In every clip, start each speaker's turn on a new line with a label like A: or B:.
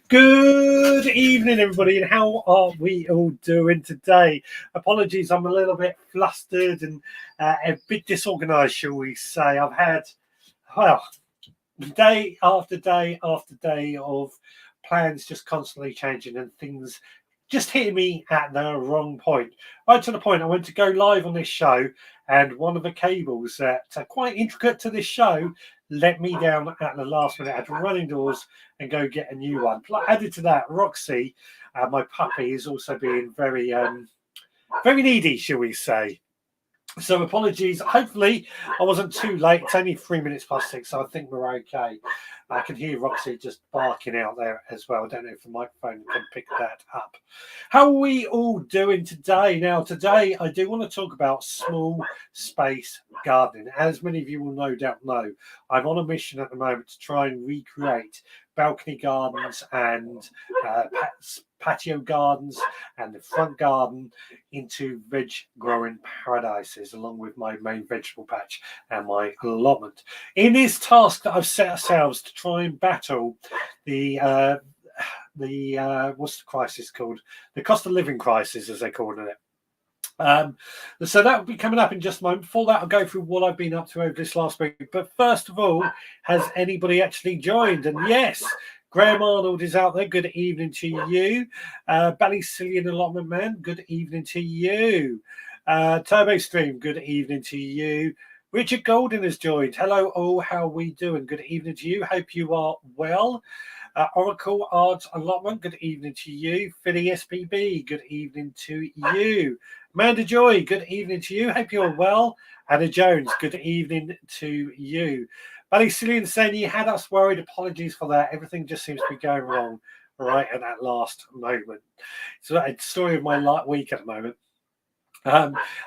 A: Good evening, everybody, and how are we all doing today? Apologies, I'm a little bit flustered and a bit disorganised, shall we say. I've had, well, day after day after day of plans just constantly changing and things just hitting me at the wrong point. Right to the point, I went to go live on this show, and one of the cables that are quite intricate to this show let me down at the last minute. I had to run indoors and go get a new one. Added to that, Roxy, my puppy, is also being very needy, shall we say. So apologies. Hopefully, I wasn't too late. It's only 3 minutes past 6, so I think we're okay. I can hear Roxy just barking out there as well. I don't know if the microphone can pick that up. How are we all doing today? Now, today I do want to talk about small space gardening. As many of you will no doubt know, I'm on a mission at the moment to try and recreate balcony gardens and patio gardens and the front garden into veg growing paradises, along with my main vegetable patch and my allotment. In this task that I've set ourselves to try and battle the what's the crisis called? The cost of living crisis, as they're calling it. So that will be coming up in just a moment. Before that, I'll go through what I've been up to over this last week. But first of all, has anybody actually joined? And yes, Graham Arnold is out there. Good evening to you. Ballysilian Allotment Man, good evening to you. Turbo Stream, good evening to you. Richard Golden has joined. Hello all, how are we doing? Good evening to you. Hope you are well. Oracle Arts Allotment, good evening to you. Philly SPB, good evening to you. Amanda Joy, good evening to you. Hope you're well. Anna Jones, good evening to you. Ballysilian saying you had us worried. Apologies for that. Everything just seems to be going wrong right at that last moment. So a story of my week at the moment.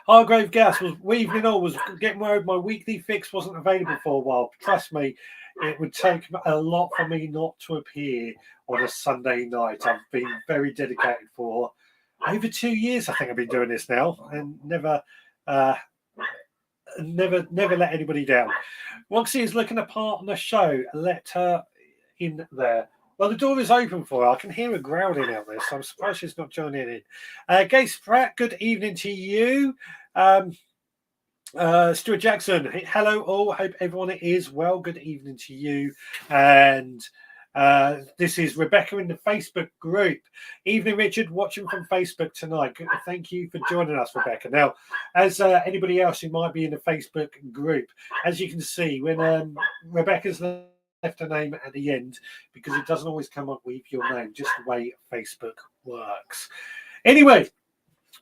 A: Hargrave Gas was weaving all, was getting worried my weekly fix wasn't available for a while. Trust me, it would take a lot for me not to appear on a Sunday night. I've been very dedicated for over 2 years. I think I've been doing this now and never let anybody down. Roxy is looking apart on the show. Let her in there. Well, the door is open for her. I can hear her growling out there, so I'm surprised she's not joining in. Gay Spratt, good evening to you. Stuart Jackson, hello all. Hope everyone is well. Good evening to you. And this is Rebecca in the Facebook group. Evening, Richard, watching from Facebook tonight. Thank you for joining us, Rebecca. Now, as anybody else who might be in the Facebook group, as you can see, when Rebecca's left her name at the end, because it doesn't always come up with your name, just the way Facebook works. Anyway,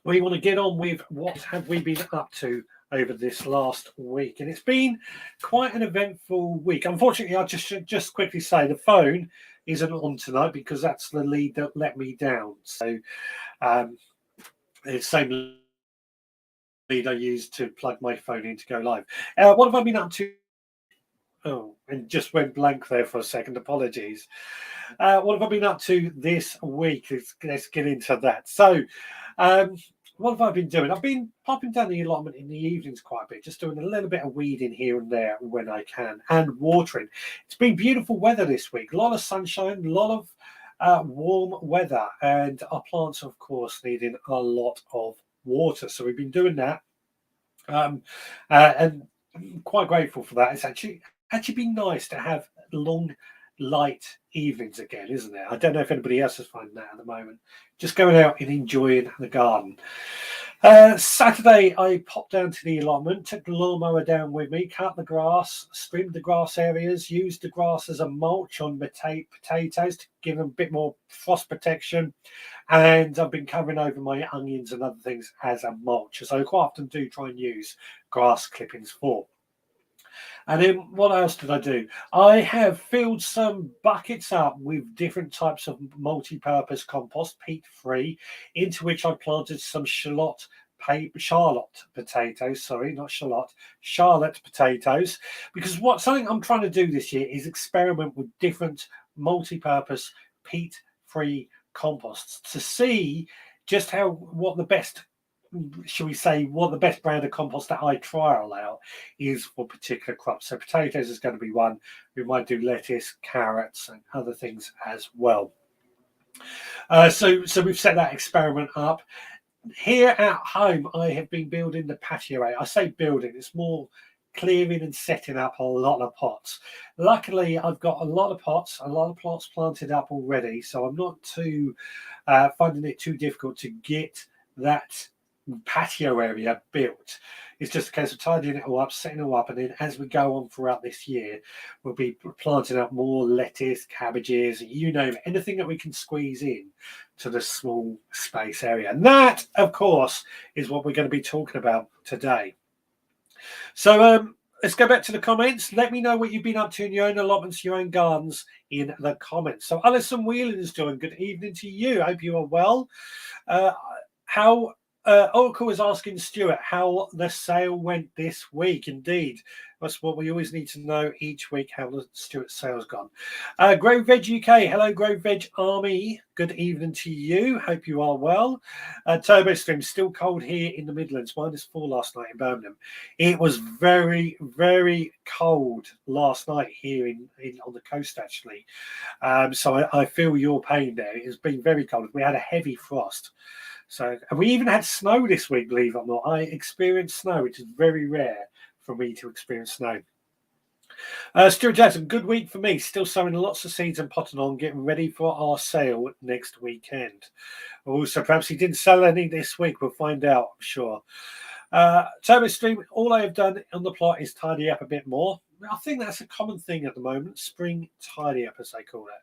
A: we want to get on with what have we been up to over this last week, and it's been quite an eventful week. Unfortunately, I just quickly say the phone isn't on tonight because that's the lead that let me down. So it's the same lead I used to plug my phone in to go live. What have I been up to? Oh, and just went blank there for a second. Apologies. What have I been up to this week? Let's get into that. So, what have I been doing? I've been popping down the allotment in the evenings quite a bit, just doing a little bit of weeding here and there when I can, and watering. It's been beautiful weather this week. A lot of sunshine, a lot of warm weather, and our plants, of course, needing a lot of water. So we've been doing that, and I'm quite grateful for that. It's actually been nice to have long, light evenings again, isn't it? I don't know if anybody else is finding that at the moment. Just going out and enjoying the garden. Saturday, I popped down to the allotment, took the lawnmower down with me, cut the grass, trimmed the grass areas, used the grass as a mulch on potatoes to give them a bit more frost protection. And I've been covering over my onions and other things as a mulch, as I quite often do try and use grass clippings for. And then what else did I do? I have filled some buckets up with different types of multi-purpose compost, peat-free, into which I planted some Charlotte potatoes, Charlotte potatoes, because something I'm trying to do this year is experiment with different multi-purpose peat-free composts to see just what the best shall we say, what the best brand of compost that I trial out is for particular crops. So potatoes is going to be one. We might do lettuce, carrots, and other things as well. So we've set that experiment up. Here at home, I have been building the patio area. I say building, it's more clearing and setting up a lot of pots. Luckily, I've got a lot of pots, a lot of plots planted up already, so I'm not too finding it too difficult to get that patio area built. It's just a case of tidying it all up, setting it all up, and then as we go on throughout this year, we'll be planting up more lettuce, cabbages, you know, anything that we can squeeze in to the small space area. And that, of course, is what we're going to be talking about today. So let's go back to the comments. Let me know what you've been up to in your own allotments, your own gardens in the comments. So Alison Whelan is doing good evening to you. I hope you are well. How Oracle is asking Stuart how the sale went this week. Indeed, that's what we always need to know each week, how the Stuart sale's gone. Grove Veg UK, hello Grove Veg Army. Good evening to you. Hope you are well. Turbo Stream, still cold here in the Midlands. -4 last night in Birmingham. It was very, very cold last night here in on the coast actually. So I feel your pain there. It's been very cold. We had a heavy frost. So, and we even had snow this week, believe it or not. I experienced snow, which is very rare for me to experience snow. Stuart Jackson, good week for me. Still sowing lots of seeds and potting on, getting ready for our sale next weekend. Also, perhaps he didn't sell any this week. We'll find out, I'm sure. Turbo Stream, all I have done on the plot is tidy up a bit more. I think that's a common thing at the moment. Spring tidy up, as they call it.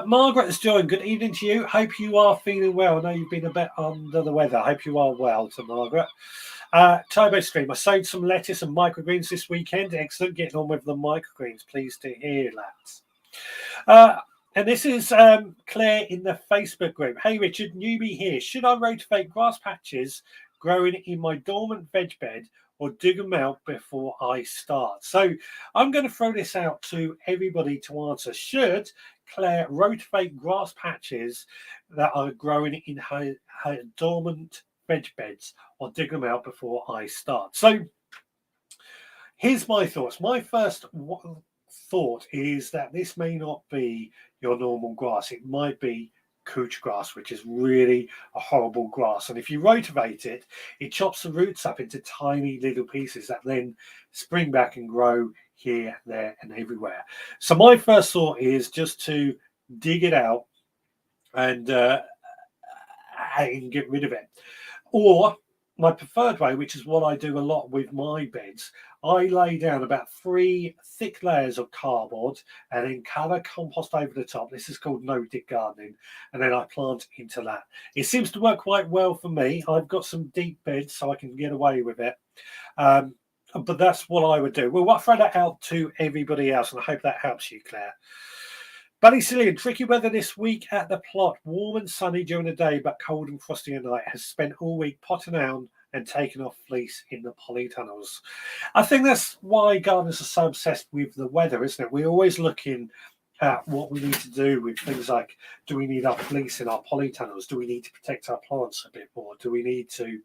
A: Margaret has joined. Good evening to you. Hope you are feeling well. I know you've been a bit under the weather. Hope you are well, to Margaret. Turbo Stream, I sowed some lettuce and microgreens this weekend. Excellent. Getting on with the microgreens. Pleased to hear that. And this is Claire in the Facebook group. Hey, Richard, newbie here. Should I rotate grass patches growing in my dormant veg bed or dig them out before I start? So I'm going to throw this out to everybody to answer. Should Claire rotate grass patches that are growing in her dormant veg beds or dig them out before I start? So here's my thoughts. My first thought is that this may not be your normal grass. It might be couch grass, which is really a horrible grass. And if you rotate it, it chops the roots up into tiny little pieces that then spring back and grow here, there, and everywhere. So my first thought is just to dig it out and get rid of it. Or my preferred way, which is what I do a lot with my beds, I lay down about 3 thick layers of cardboard and then cover compost over the top. This is called no-dig gardening. And then I plant into that. It seems to work quite well for me. I've got some deep beds, so I can get away with it. But that's what I would do. Well, I'll throw that out to everybody else, and I hope that helps you, Claire. Buddy Cillian, tricky weather this week at the plot. Warm and sunny during the day, but cold and frosty at night. Has spent all week potting down and taking off fleece in the polytunnels. I think that's why gardeners are so obsessed with the weather, isn't it? We're always looking at what we need to do with things like, do we need our fleece in our polytunnels? Do we need to protect our plants a bit more? Do we need to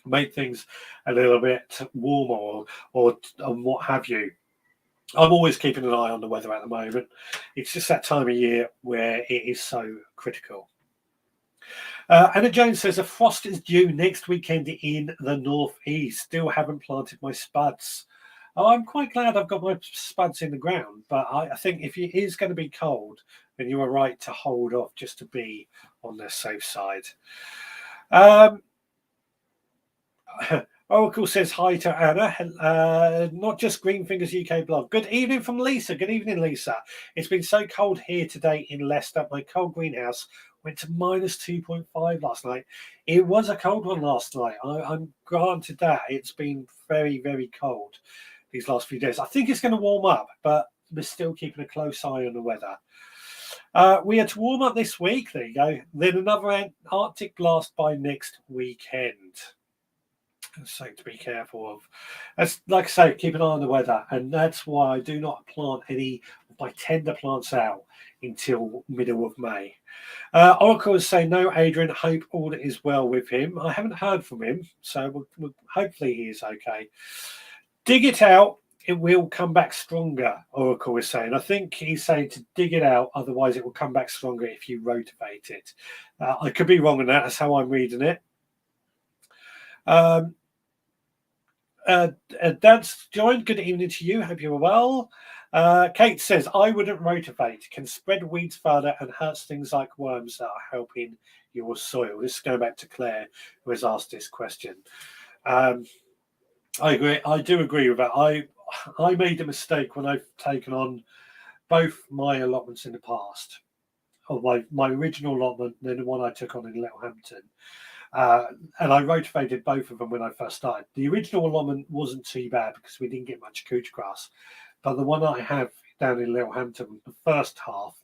A: make things a little bit warmer or what have you? I'm always keeping an eye on the weather at the moment. It's just that time of year where it is so critical. Anna Jones says a frost is due next weekend in the northeast. Still haven't planted my spuds. I'm quite glad I've got my spuds in the ground, but I think if it is going to be cold, then you are right to hold off just to be on the safe side. Oracle says hi to Anna. Not just Green Fingers UK blog. Good evening from Lisa. Good evening, Lisa. It's been so cold here today in Leicester. My cold greenhouse went to -2.5 last night. It was a cold one last night. I'm granted that. It's been very, very cold these last few days. I think it's going to warm up, but we're still keeping a close eye on the weather. We are to warm up this week. There you go. Then another Arctic blast by next weekend. Something to be careful of. As like I say, keep an eye on the weather, and that's why I do not plant any by tender plants out until middle of May. Oracle is saying, no, Adrian, hope all is well with him. I haven't heard from him, so hopefully he is okay. Dig it out. It will come back stronger, Oracle is saying. I think he's saying to dig it out, otherwise it will come back stronger if you rotivate it. I could be wrong on that. That's how I'm reading it. Dad's joined. Good evening to you. Hope you're well. Kate says, I wouldn't rotivate. Can spread weeds further and hurts things like worms that are helping your soil. This is going back to Claire, who has asked this question. I agree. I do agree with that. I made a mistake when I've taken on both my allotments in the past. Or my original allotment, then the one I took on in Littlehampton. And I rotivated both of them when I first started. The original allotment wasn't too bad because we didn't get much couch grass. But the one I have down in Littlehampton, the first half,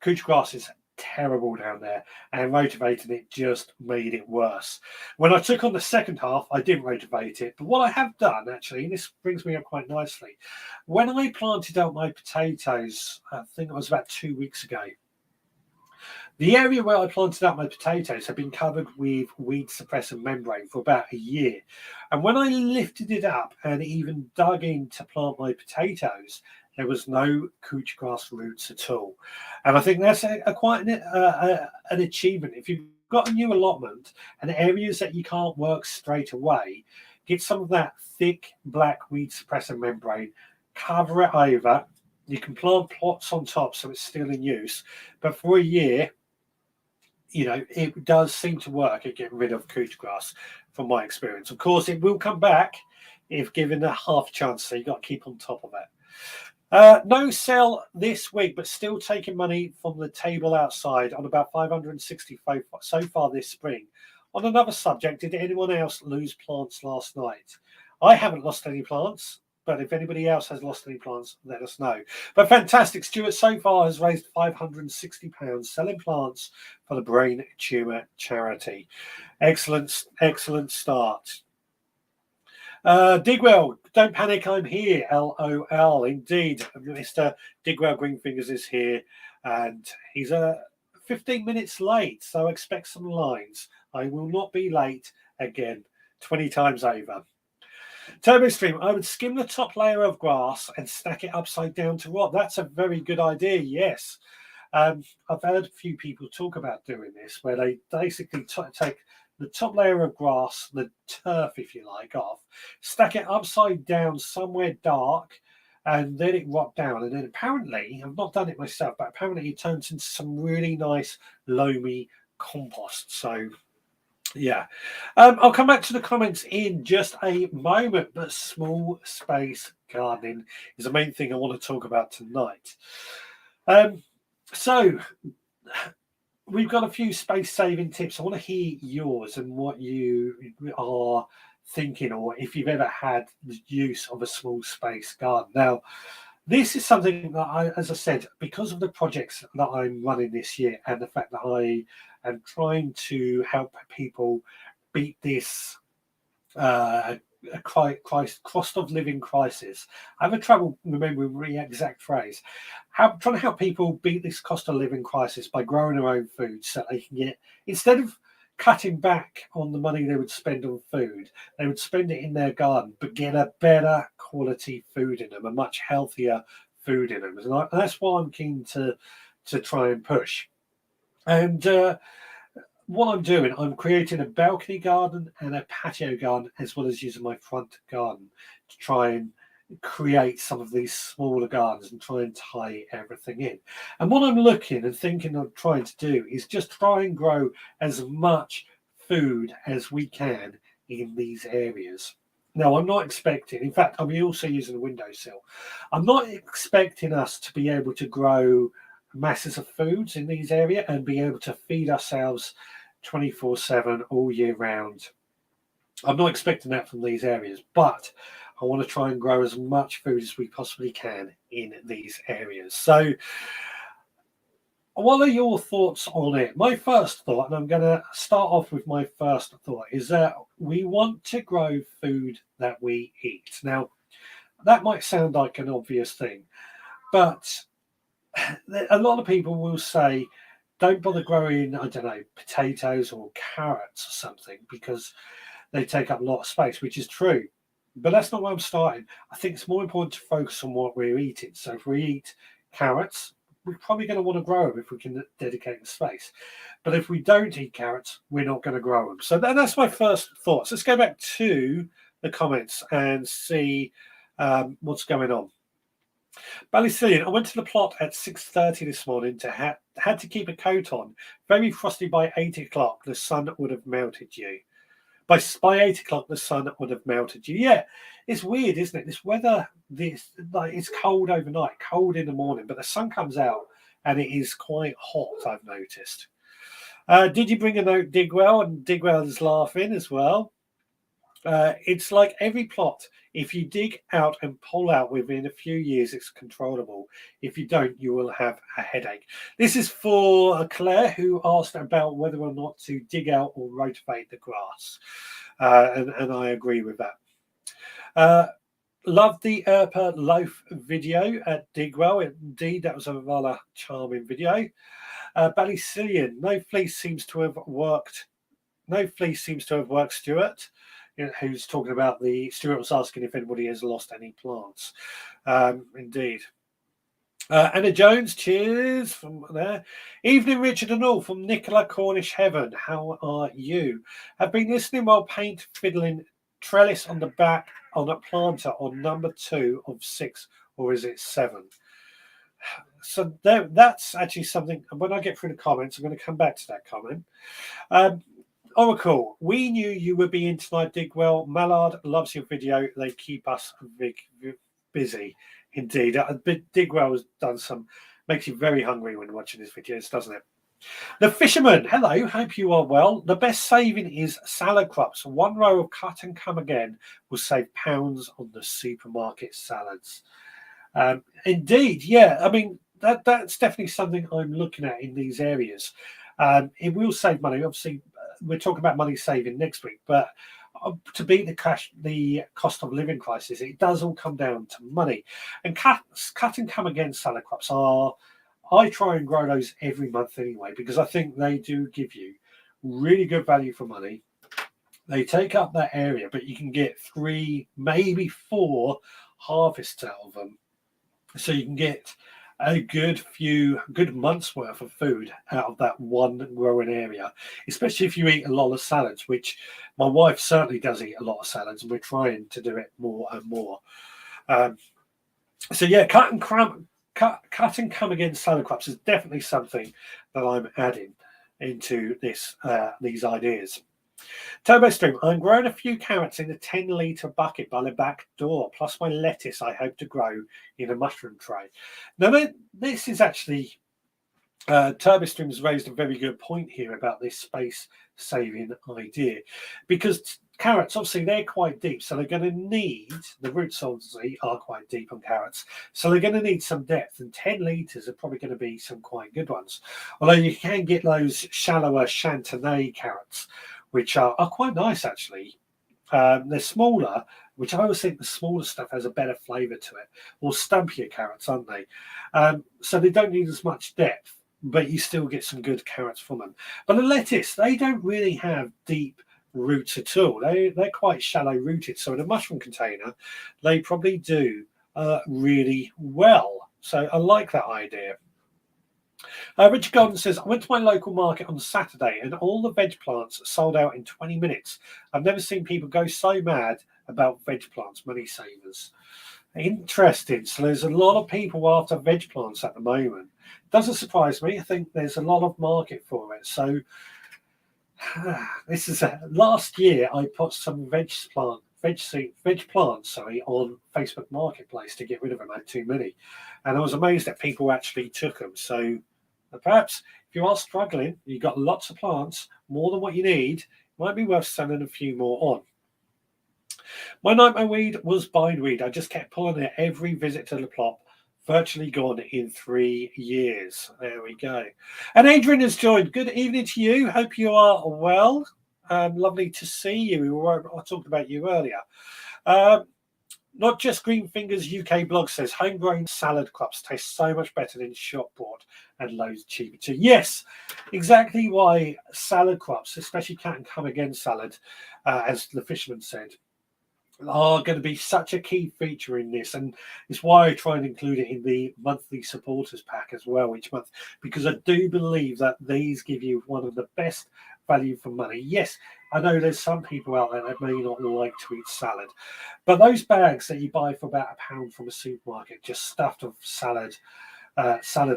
A: couch grass is terrible down there, and rotivating it just made it worse. When I took on the second half, I didn't rotivate it. But what I have done, actually, and this brings me up quite nicely, when I planted out my potatoes, I think it was about 2 weeks ago, the area where I planted out my potatoes had been covered with weed suppressant membrane for about a year. And when I lifted it up and even dug in to plant my potatoes, there was no couch grass roots at all. And I think that's quite an achievement. If you've got a new allotment and areas that you can't work straight away, get some of that thick black weed suppressant membrane, cover it over. You can plant plots on top so it's still in use. But for a year, it does seem to work at getting rid of couch grass from my experience. Of course, it will come back if given a half chance, so you've got to keep on top of it. No sell this week, but still taking money from the table outside on about 565 so far this spring. On another subject, did anyone else lose plants last night? I haven't lost any plants. But if anybody else has lost any plants, let us know. But fantastic. Stuart so far has raised £560 selling plants for the Brain Tumour Charity. Excellent start. Digwell, don't panic, I'm here. LOL. Indeed, Mr. Digwell Greenfingers is here, and he's 15 minutes late, so expect some lines. I will not be late again, 20 times over. Turbo Stream, I would skim the top layer of grass and stack it upside down to rot. That's a very good idea, yes. I've heard a few people talk about doing this, where they basically take the top layer of grass, the turf, if you like, off, stack it upside down somewhere dark, and let it rot down. And then apparently, I've not done it myself, but apparently it turns into some really nice, loamy compost. So yeah, I'll come back to the comments in just a moment, but small space gardening is the main thing I want to talk about tonight. So we've got a few space saving tips. I want to hear yours and what you are thinking, or if you've ever had the use of a small space garden. Now, this is something that as I said, because of the projects that I'm running this year and the fact that I am trying to help people beat this cost of living crisis. I have a trouble remembering the exact phrase. Trying to help people beat this cost of living crisis by growing their own food so they can get, instead of cutting back on the money they would spend on food, they would spend it in their garden, but get a better quality food in them, a much healthier food in them. And that's why I'm keen to try and push. And what I'm doing, I'm creating a balcony garden and a patio garden, as well as using my front garden to try and create some of these smaller gardens and try and tie everything in. And what I'm looking and thinking of trying to do is just try and grow as much food as we can in these areas. Now, I'm not expecting, in fact, I'm also using a windowsill. I'm not expecting us to be able to grow masses of foods in these areas and be able to feed ourselves 24/7 all year round. I'm not expecting that from these areas, but I want to try and grow as much food as we possibly can in these areas. So what are your thoughts on it? My first thought, and I'm going to start off with my first thought, is that we want to grow food that we eat. Now, that might sound like an obvious thing, But a lot of people will say, don't bother growing, I don't know, potatoes or carrots or something because they take up a lot of space, which is true. But that's not where I'm starting. I think it's more important to focus on what we're eating. So if we eat carrots, we're probably going to want to grow them if we can dedicate the space. But if we don't eat carrots, we're not going to grow them. So that's my first thoughts. Let's go back to the comments and see what's going on. Ballysillian, I went to the plot at 6:30 this morning to had to keep a coat on. Very frosty by 8 o'clock. The sun would have melted you. By 8 o'clock, the sun would have melted you. Yeah, it's weird, isn't it? This weather, it's cold overnight, cold in the morning, but the sun comes out and it is quite hot, I've noticed. Did you bring a note, Digwell? And Digwell is laughing as well. It's like every plot. If you dig out and pull out within a few years, it's controllable. If you don't, you will have a headache. This is for Claire, who asked about whether or not to dig out or rotate the grass. And I agree with that. Love the Erpa loaf video at Digwell. Indeed, that was a rather charming video. Ballysillian, no fleece seems to have worked. No fleece seems to have worked, Stuart. Who's talking about Stuart was asking if anybody has lost any plants. Indeed. Anna Jones, cheers from there. Evening, Richard and all from Nicola Cornish Heaven. How are you? I've been listening while paint fiddling trellis on the back on a planter on number 2 of 6, or is it 7? So that's actually something. When I get through the comments, I'm going to come back to that comment. Oracle, we knew you would be in tonight, Digwell. Mallard loves your video. They keep us busy. Indeed. Digwell has done makes you very hungry when watching his videos, doesn't it? The Fisherman, hello, hope you are well. The best saving is salad crops. 1 row of cut and come again will save pounds on the supermarket salads. Indeed, yeah. I mean, that's definitely something I'm looking at in these areas. It will save money. Obviously, we're talking about money saving next week, but to beat the cost of living crisis, it does all come down to money. And cut and come again salad crops I try and grow those every month anyway, because I think they do give you really good value for money. They take up that area, but you can get 3, maybe 4 harvests out of them. So you can get a good months worth of food out of that one growing area, especially if you eat a lot of salads, which my wife certainly does eat a lot of salads, and we're trying to do it more and more. So yeah, cut and come again salad crops is definitely something that I'm adding into these ideas. Turbo Stream, I'm growing a few carrots in a 10-litre bucket by the back door, plus my lettuce I hope to grow in a mushroom tray. Now, this is actually, Turbo Stream has raised a very good point here about this space-saving idea, because carrots, obviously, they're quite deep, so they're going to need, the roots obviously are quite deep on carrots, so they're going to need some depth, and 10 litres are probably going to be some quite good ones. Although you can get those shallower Chantenay carrots, which are quite nice, actually. They're smaller, which I always think the smaller stuff has a better flavour to it, or stumpier carrots, aren't they? So they don't need as much depth, but you still get some good carrots from them. But the lettuce, they don't really have deep roots at all. They're quite shallow rooted. So in a mushroom container, they probably do really well. So I like that idea. Richard Golden says, I went to my local market on Saturday and all the veg plants sold out in 20 minutes. I've never seen people go so mad about veg plants, money savers. Interesting. So there's a lot of people after veg plants at the moment. Doesn't surprise me. I think there's a lot of market for it. So this is last year I put some veg plants on Facebook Marketplace to get rid of them. I had too many, and I was amazed that people actually took them. So perhaps if you are struggling, you've got lots of plants, more than what you need, it might be worth sending a few more on. My nightmare weed was bindweed. I just kept pulling it every visit to the plot. Virtually gone in 3 years. There we go. And Adrian has joined. Good evening to you. Hope you are well. Lovely to see you. I talked about you earlier. Not just Green Fingers UK blog says homegrown salad crops taste so much better than shop bought and loads cheaper too. Yes, exactly why salad crops, especially cat and come again salad, as the fisherman said, are going to be such a key feature in this, and it's why I try and include it in the monthly supporters pack as well each month, because I do believe that these give you one of the best value for money. Yes, I know there's some people out there that may not like to eat salad, but those bags that you buy for about £1 from a supermarket, just stuffed of salad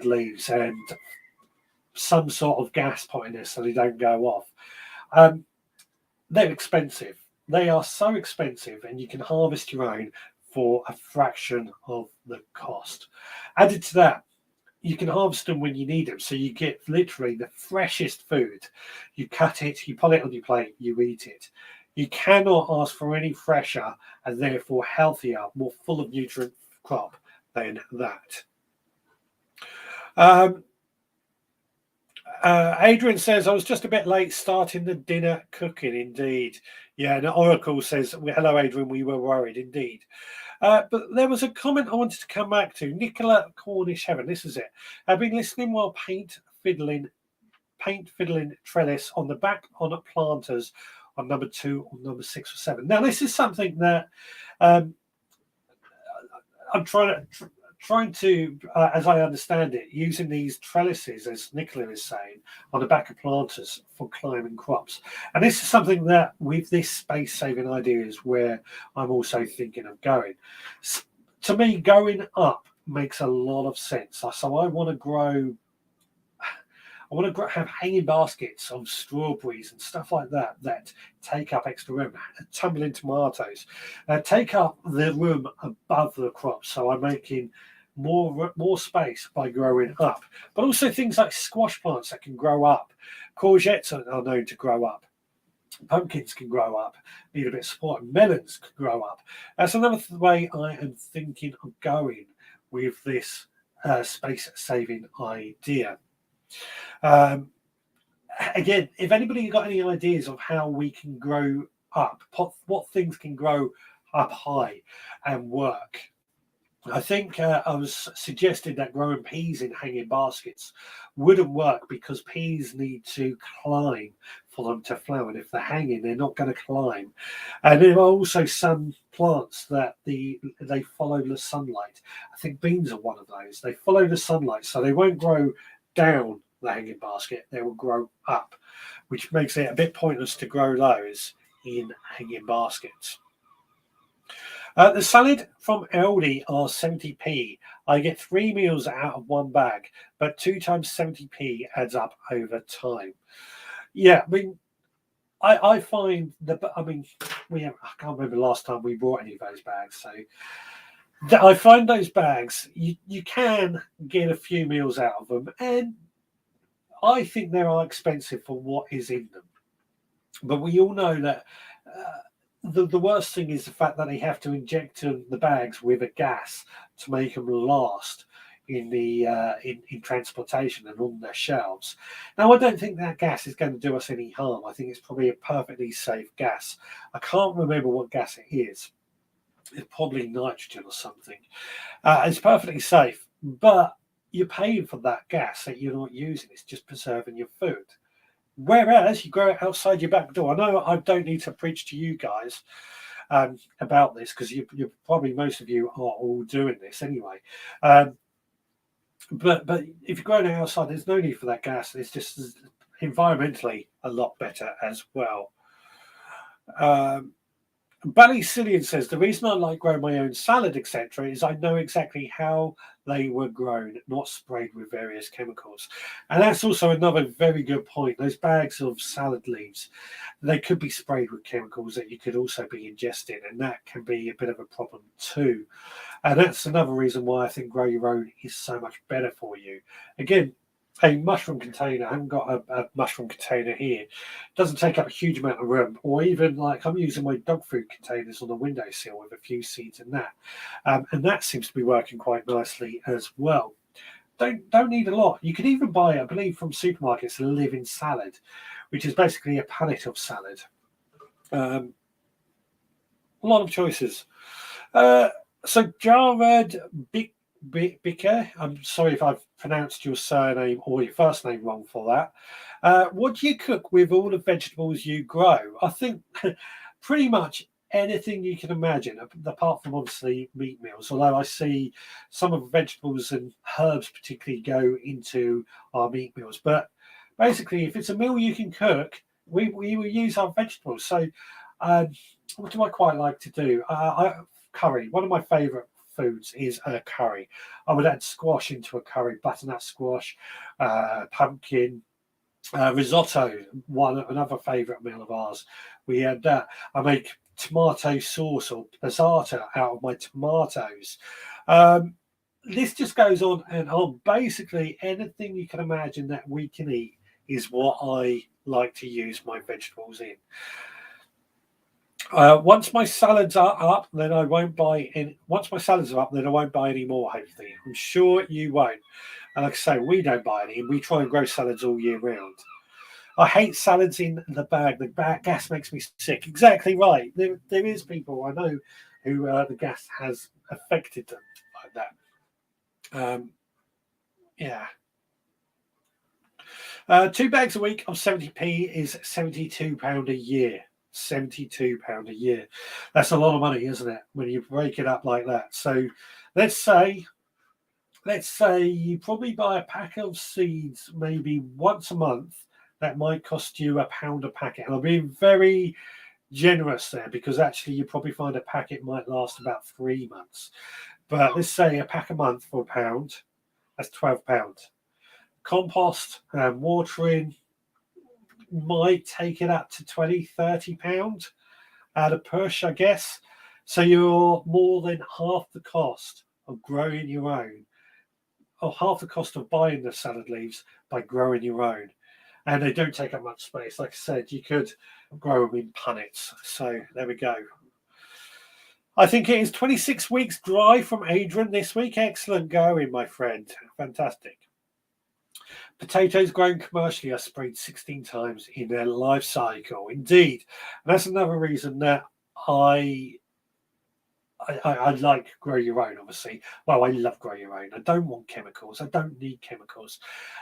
A: leaves and some sort of gas pot in there so they don't go off, they're expensive. They are so expensive, and you can harvest your own for a fraction of the cost. Added to that, you can harvest them when you need them, so you get literally the freshest food. You cut it, you put it on your plate, you eat it. You cannot ask for any fresher and therefore healthier, more full of nutrient crop than that. Adrian says, I was just a bit late starting the dinner cooking, indeed. Yeah, and Oracle says, hello, Adrian, we were worried, indeed. But there was a comment I wanted to come back to. Nicola Cornish Heaven, this is it. I've been listening while paint fiddling trellis on the back on planters on number 2 or number 6 or 7. Now, this is something that I'm trying to, as I understand it, using these trellises, as Nicola is saying, on the back of planters for climbing crops. And this is something that, with this space-saving idea, is where I'm also thinking of going. To me, going up makes a lot of sense. So I want to have hanging baskets of strawberries and stuff like that that take up extra room, tumbling tomatoes, take up the room above the crops. So I'm making more space by growing up. But also things like squash plants that can grow up. Courgettes are known to grow up. Pumpkins can grow up, need a bit of support. Melons can grow up. That's another way I am thinking of going with this space-saving idea. Again, if anybody got any ideas of how we can grow up, what things can grow up high and work, I think I was suggesting that growing peas in hanging baskets wouldn't work because peas need to climb for them to flower. And if they're hanging, they're not going to climb. And there are also some plants that they follow the sunlight. I think beans are one of those. They follow the sunlight, so they won't grow down the hanging basket. They will grow up, which makes it a bit pointless to grow those in hanging baskets. The salad from Aldi are 70p. I get 3 meals out of 1 bag, but 2 times 70p adds up over time. Yeah, I mean, I find that, I can't remember the last time we bought any of those bags, so I find those bags, you can get a few meals out of them, and I think they are expensive for what is in them. But we all know that the worst thing is the fact that they have to inject the bags with a gas to make them last in the in transportation and on their shelves. Now, I don't think that gas is going to do us any harm. I think it's probably a perfectly safe gas. I can't remember what gas it is. It's probably nitrogen or something. It's perfectly safe, but you're paying for that gas that you're not using. It's just preserving your food. Whereas you grow it outside your back door. I know I don't need to preach to you guys about this, because you probably, most of you are all doing this anyway. But if you're growing it outside, there's no need for that gas. It's just environmentally a lot better as well. Ballycillian says, the reason I like growing my own salad, etc., is I know exactly how they were grown, not sprayed with various chemicals. And that's also another very good point. Those bags of salad leaves, they could be sprayed with chemicals that you could also be ingesting, and that can be a bit of a problem too. And that's another reason why I think grow your own is so much better for you. Again, a mushroom container, I haven't got a mushroom container here, doesn't take up a huge amount of room, or even like I'm using my dog food containers on the windowsill with a few seeds in that, and that seems to be working quite nicely as well. Don't need a lot. You can even buy, I believe, from supermarkets, a living salad, which is basically a pallet of salad. A lot of choices. So Jared Bicker, I'm sorry if I've pronounced your surname or your first name wrong for that. What do you cook with all the vegetables you grow? I think pretty much anything you can imagine, apart from obviously meat meals. Although I see some of the vegetables and herbs particularly go into our meat meals. But basically, if it's a meal you can cook, we will use our vegetables. So, what do I quite like to do? Curry. One of my favourite foods is a curry. I would add squash into a curry, butternut squash, pumpkin, risotto. Another favourite meal of ours. We had that. I make tomato sauce or passata out of my tomatoes. Um, this just goes on and on. Basically, anything you can imagine that we can eat is what I like to use my vegetables in. Once my salads are up, then I won't buy any. Once my salads are up, then I won't buy any more. Hopefully, I'm sure you won't. And like I say, we don't buy any, and we try and grow salads all year round. I hate salads in the bag. The gas makes me sick. Exactly right. There is people I know who the gas has affected them like that. Yeah. 2 bags a week of 70p is £72 a year. £72 a year. That's a lot of money, isn't it? When you break it up like that. So let's say you probably buy a pack of seeds maybe once a month. That might cost you £1 a packet. And I'll be very generous there because actually you probably find a packet might last about 3 months. But let's say a pack a month for £1. That's £12. Compost and watering might take it up to £20-30 at a push, I guess. So you're more than half the cost of growing your own, or half the cost of buying the salad leaves by growing your own. And they don't take up much space. Like I said, you could grow them in punnets. So there we go. I think it is 26 weeks dry from Adrian this week. Excellent going, my friend. Fantastic. Potatoes grown commercially are sprayed 16 times in their life cycle. Indeed. And that's another reason that I like grow your own, obviously. Well, I love grow your own. I don't want chemicals. I don't need chemicals.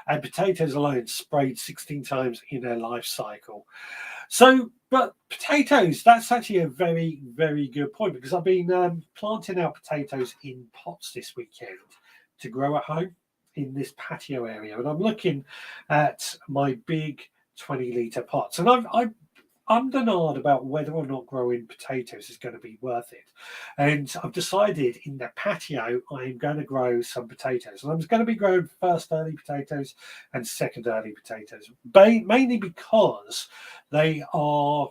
A: And potatoes alone sprayed 16 times in their life cycle. So, but potatoes, that's actually a very, very good point because I've been planting out potatoes in pots this weekend to grow at home in this patio area. And I'm looking at my big 20-litre pots. And I'm denied about whether or not growing potatoes is going to be worth it. And I've decided in the patio, I'm going to grow some potatoes. And I'm going to be growing first early potatoes and second early potatoes, mainly because they are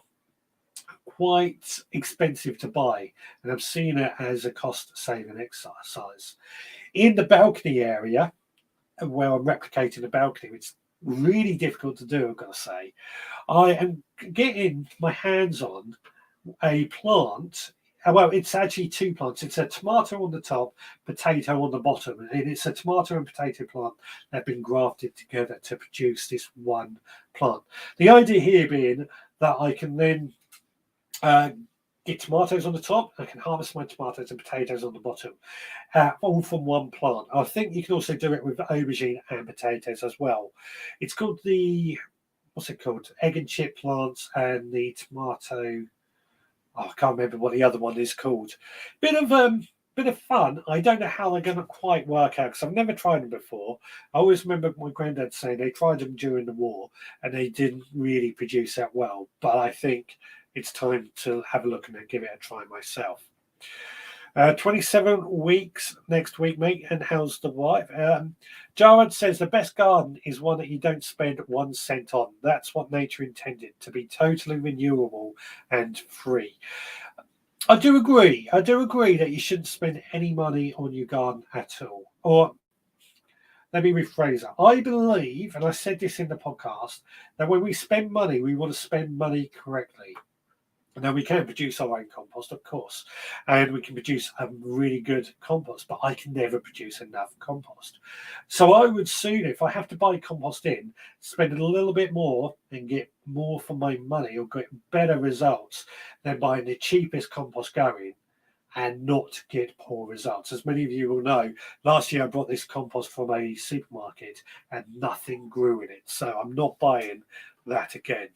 A: quite expensive to buy. And I'm seeing it as a cost-saving exercise. In the balcony area, where I'm replicating a balcony, it's really difficult to do, I've got to say. I am getting my hands on a plant. Well, it's actually 2 plants. It's a tomato on the top, potato on the bottom. And it's a tomato and potato plant that have been grafted together to produce this one plant. The idea here being that I can then get tomatoes on the top. I can harvest my tomatoes and potatoes on the bottom, all from one plant. I think you can also do it with aubergine and potatoes as well. It's called what's it called? Egg and chip plants and the tomato. Oh, I can't remember what the other one is called. Bit of fun. I don't know how they're going to quite work out because I've never tried them before. I always remember my granddad saying they tried them during the war and they didn't really produce that well. But I think it's time to have a look and give it a try myself. 27 weeks next week, mate. And how's the wife? Jared says the best garden is one that you don't spend 1 cent on. That's what nature intended, to be totally renewable and free. I do agree. I do agree that you shouldn't spend any money on your garden at all. Or let me rephrase that. I believe, and I said this in the podcast, that when we spend money, we want to spend money correctly. Now, we can produce our own compost, of course, and we can produce a really good compost, but I can never produce enough compost. So I would sooner, if I have to buy compost in, spend a little bit more and get more for my money or get better results than buying the cheapest compost going and not get poor results. As many of you will know, last year I bought this compost from a supermarket and nothing grew in it. So I'm not buying that again.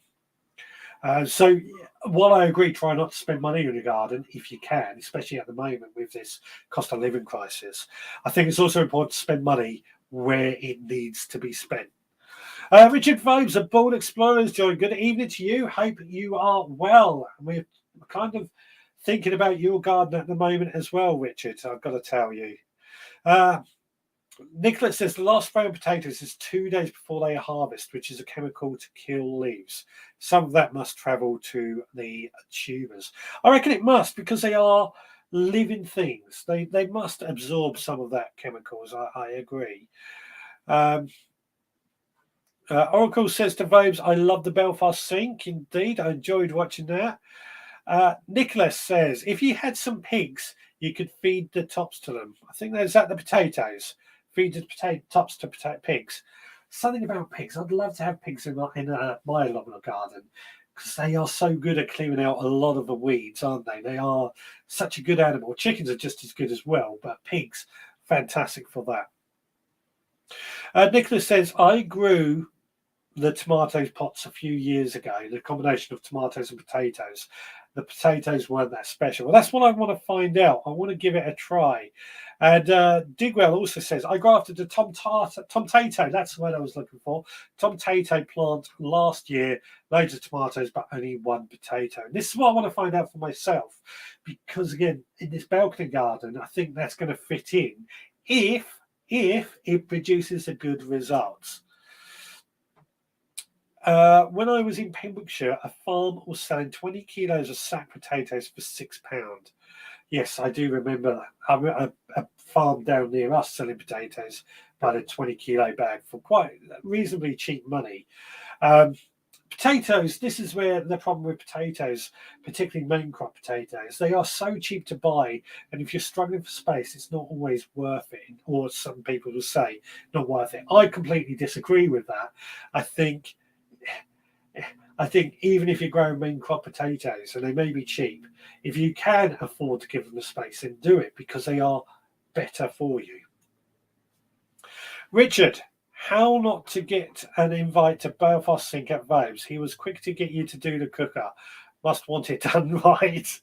A: So while I agree, try not to spend money on your garden if you can, especially at the moment with this cost of living crisis, I think it's also important to spend money where it needs to be spent. Richard Vibes of Bold Explorers joined. Good evening to you. Hope you are well. We're kind of thinking about your garden at the moment as well, Richard. I've got to tell you. Nicholas says the last spray of potatoes is 2 days before they harvest, which is a chemical to kill leaves. Some of that must travel to the tubers. I reckon it must, because they are living things. They must absorb some of that chemicals. I agree. Oracle says to Vobes, I love the Belfast sink. Indeed, I enjoyed watching that. Nicholas says, if you had some pigs, you could feed the tops to them. I think that's at the potatoes. Feed the tops to pigs. Something about pigs. I'd love to have pigs in my lawn garden, because they are so good at clearing out a lot of the weeds, aren't they? They are such a good animal. Chickens are just as good as well, but pigs, fantastic for that. Nicholas says, I grew the tomatoes pots a few years ago, the combination of tomatoes and potatoes. The potatoes weren't that special. Well, that's what I want to find out. I want to give it a try. And Digwell also says, I grafted a Tomtato, that's the word I was looking for, Tomtato plant last year, loads of tomatoes, but only one potato. And this is what I want to find out for myself, because again, in this balcony garden, I think that's going to fit in if it produces a good result. When I was in Pembrokeshire, a farm was selling 20 kilos of sacked potatoes for £6. Yes, I do remember that. A farm down near us selling potatoes by the 20 kilo bag for quite reasonably cheap money. Potatoes, this is where the problem with potatoes, particularly main crop potatoes, they are so cheap to buy, and if you're struggling for space, it's not always worth it, or some people will say not worth it. I completely disagree with that. I think even if you're growing main crop potatoes, and they may be cheap, if you can afford to give them the space, then do it, because they are better for you. Richard, how not to get an invite to Belfast Sink at Vobes? He was quick to get you to do the cooker. Must want it done right.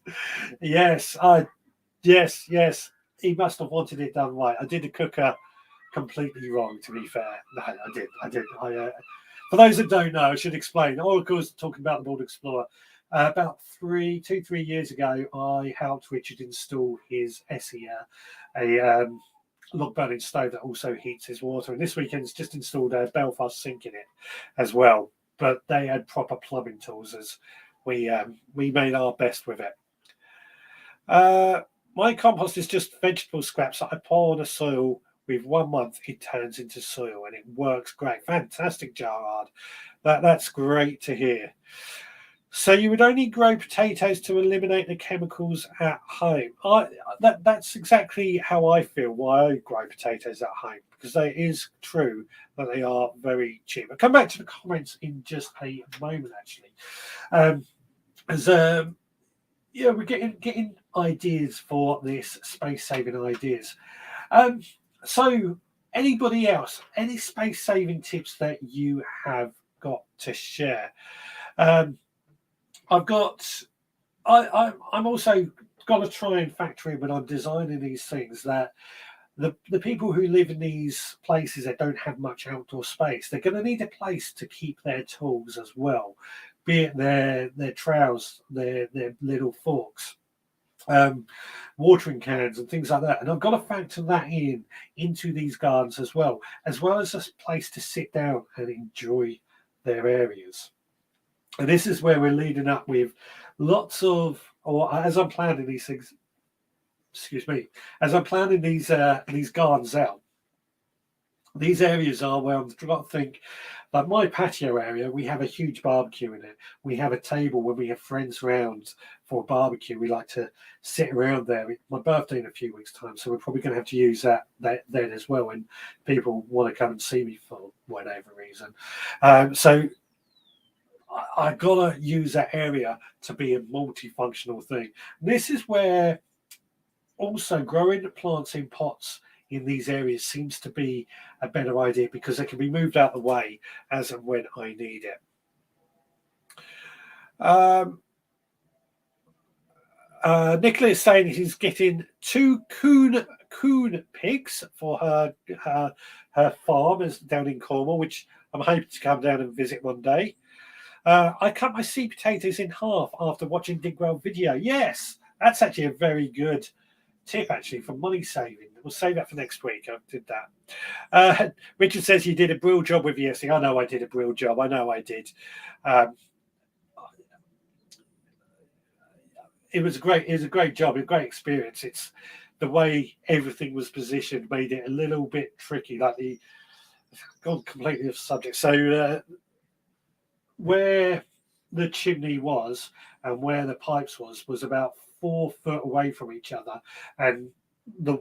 A: Yes. He must have wanted it done right. I did the cooker completely wrong, to be fair. No, I did. For those that don't know, I should explain. Oracle's talking about the Bold Explorer. About 3 years ago, I helped Richard install his Essia, a log burning stove that also heats his water. And this weekend's just installed a Belfast sink in it as well. But they had proper plumbing tools as we made our best with it. My compost is just vegetable scraps that I pour on the soil. With 1 month, it turns into soil, and it works great. Fantastic, Gerard. That's great to hear. So you would only grow potatoes to eliminate the chemicals at home. That's exactly how I feel, why I grow potatoes at home, because it is true that they are very cheap. I'll come back to the comments in just a moment, actually. We're getting ideas for this, space-saving ideas. So anybody else, any space-saving tips that you have got to share? I'm also got to try and factor in when I'm designing these things that the people who live in these places that don't have much outdoor space, they're going to need a place to keep their tools as well, be it their trowels, their little forks, watering cans and things like that. And I've got to factor that into these gardens as well as a place to sit down and enjoy their areas. And this is where we're leading up with lots of, or as I'm planning these things, as I'm planning these gardens out, these areas are where I've got to think, like my patio area, we have a huge barbecue in it. We have a table when we have friends around for a barbecue. We like to sit around there. It's my birthday in a few weeks' time, so we're probably going to have to use that then as well when people want to come and see me for whatever reason. So I've got to use that area to be a multifunctional thing. This is where also growing plants in pots in these areas seems to be a better idea because they can be moved out of the way as and when I need it. Nicola is saying he's getting 2 coon pigs for her farm is down in Cornwall, which I'm hoping to come down and visit one day. I cut my sweet potatoes in half after watching Digwell video. Yes, that's actually a very good tip, actually, for money saving. We'll save that for next week. I did that. Richard says you did a brilliant job with ESC. I know I did a brilliant job. I know I did. It was great. It was a great job, a great experience. It's the way everything was positioned made it a little bit tricky. Like gone completely off subject. So where the chimney was and where the pipes was about 4 foot away from each other, and the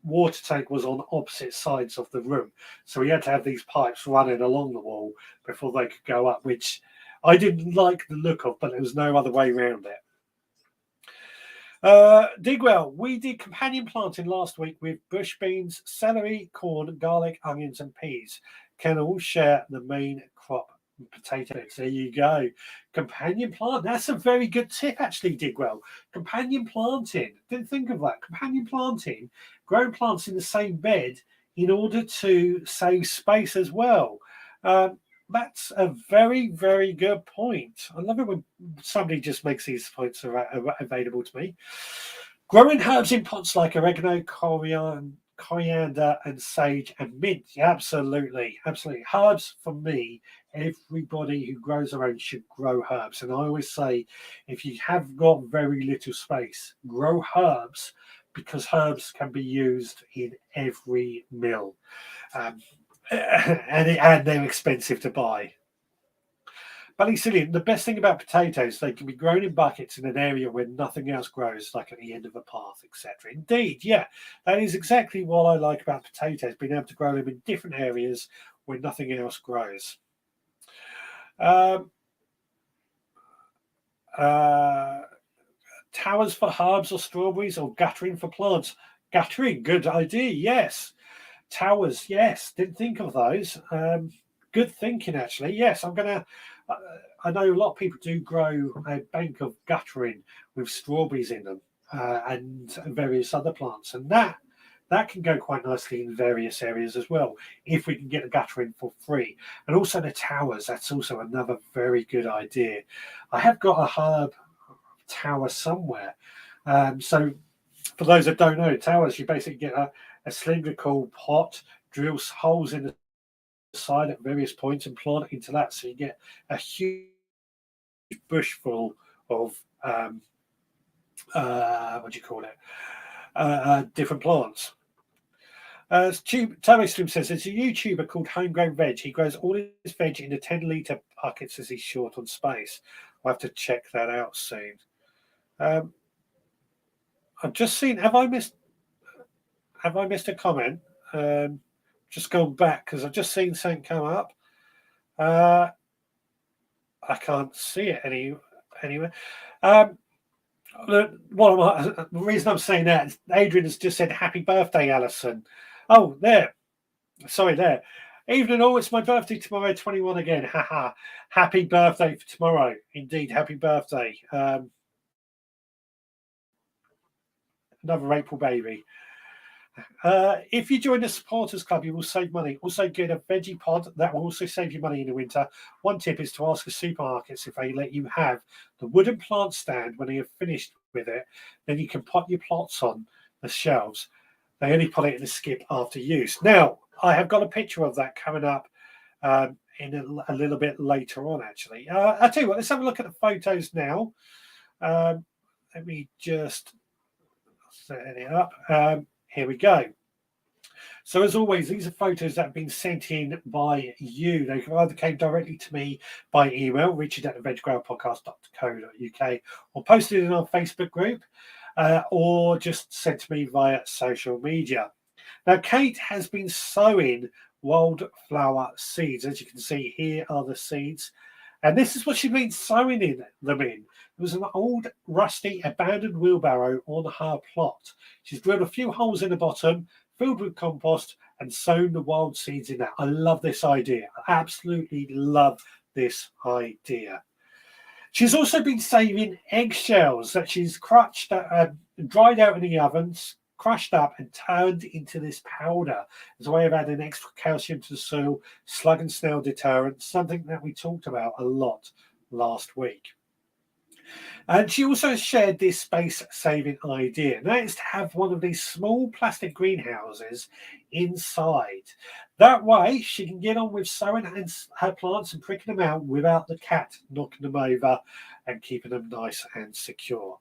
A: water tank was on opposite sides of the room. So we had to have these pipes running along the wall before they could go up, which I didn't like the look of, but there was no other way around it. Digwell, we did companion planting last week with bush beans, celery, corn, garlic, onions, and peas. Can all share the main crop, potatoes. There you go. Companion plant. That's a very good tip, actually, Digwell. Companion planting. Didn't think of that. Companion planting, growing plants in the same bed in order to save space as well. That's a very, very good point. I love it when somebody just makes these points available to me. Growing herbs in pots like oregano, coriander, and sage and mint. Yeah, absolutely. Absolutely. Herbs, for me, everybody who grows their own should grow herbs. And I always say, if you have got very little space, grow herbs because herbs can be used in every meal. And they're expensive to buy. Ballycillian, the best thing about potatoes, they can be grown in buckets in an area where nothing else grows, like at the end of a path, etc. Indeed, yeah, that is exactly what I like about potatoes, being able to grow them in different areas where nothing else grows. Towers for herbs or strawberries, or guttering for plants? Guttering, good idea, yes. Towers, yes, didn't think of those. Good thinking, actually. Yes, I'm going to. I know a lot of people do grow a bank of guttering with strawberries in them and various other plants, and that can go quite nicely in various areas as well if we can get the guttering for free. And also the towers, that's also another very good idea. I have got a herb tower somewhere. So for those that don't know, towers, you basically get a cylindrical pot, drills holes in the side at various points and plant it into that, so you get a huge bush full of what do you call it, different plants. Tommy Stream says there's a YouTuber called Homegrown Veg. He grows all his veg into 10-litre buckets as he's short on space. I'll have to check that out soon. I've just seen, have I missed a comment? Just gone back because I've just seen something come up. I can't see it anywhere. The reason I'm saying that is Adrian has just said happy birthday, Alison. Oh, there. Sorry, there. Evening all, it's my birthday tomorrow, 21 again. Haha. Happy birthday for tomorrow. Indeed, happy birthday. Another April baby. If you join the supporters club, you will save money. Also get a veggie pod that will also save you money in the winter. One tip is to ask the supermarkets if they let you have the wooden plant stand when they have finished with it. Then you can put your plots on the shelves. They only put it in the skip after use. Now, I have got a picture of that coming up in a little bit later on, actually. I'll tell you what, let's have a look at the photos now. Let me just set it up. Here we go. So as always, these are photos that have been sent in by you. They either came directly to me by email, richard@theveggrowerpodcast.co.uk, or posted in our Facebook group, or just sent to me via social media. Now, Kate has been sowing wildflower seeds. As you can see, here are the seeds. And this is what she'd been sowing them in. There was an old, rusty, abandoned wheelbarrow on her plot. She's drilled a few holes in the bottom, filled with compost, and sown the wild seeds in that. I love this idea. I absolutely love this idea. She's also been saving eggshells that she's crushed, dried out in the ovens, crushed up and turned into this powder as a way of adding extra calcium to the soil, slug and snail deterrent, something that we talked about a lot last week. And she also shared this space-saving idea, and that is to have one of these small plastic greenhouses inside. That way, she can get on with sowing her plants and pricking them out without the cat knocking them over and keeping them nice and secure.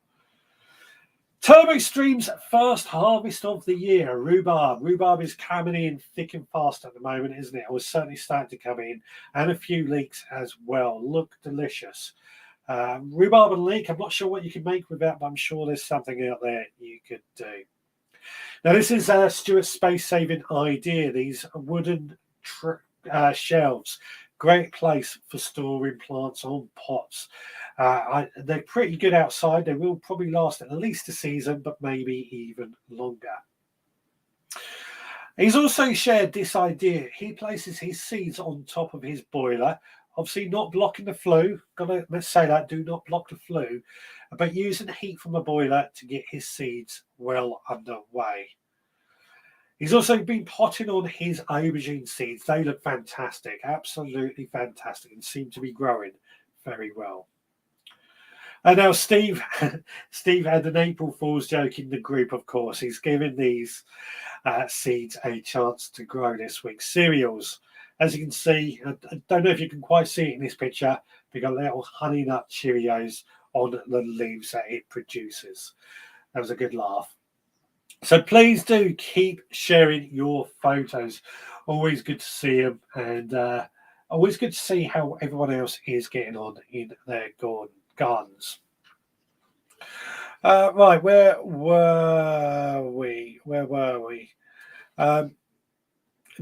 A: TurboStream's first harvest of the year, rhubarb. Rhubarb is coming in thick and fast at the moment, isn't it? It was certainly starting to come in, and a few leeks as well. Look delicious. Rhubarb and leek, I'm not sure what you can make with that, but I'm sure there's something out there you could do. Now, this is Stuart's space-saving idea, these wooden shelves. Great place for storing plants on pots. They're pretty good outside. They will probably last at least a season, but maybe even longer. He's also shared this idea. He places his seeds on top of his boiler, obviously not blocking the flue. Let's say that, do not block the flue, but using the heat from the boiler to get his seeds well underway. He's also been potting on his aubergine seeds. They look fantastic, absolutely fantastic, and seem to be growing very well. And now Steve had an April Fool's joke in the group, of course. He's given these seeds a chance to grow this week. Cereals, as you can see, I don't know if you can quite see it in this picture, we've got little honey nut Cheerios on the leaves that it produces. That was a good laugh. So please do keep sharing your photos. Always good to see them, and always good to see how everyone else is getting on in their gardens. Right, where were we?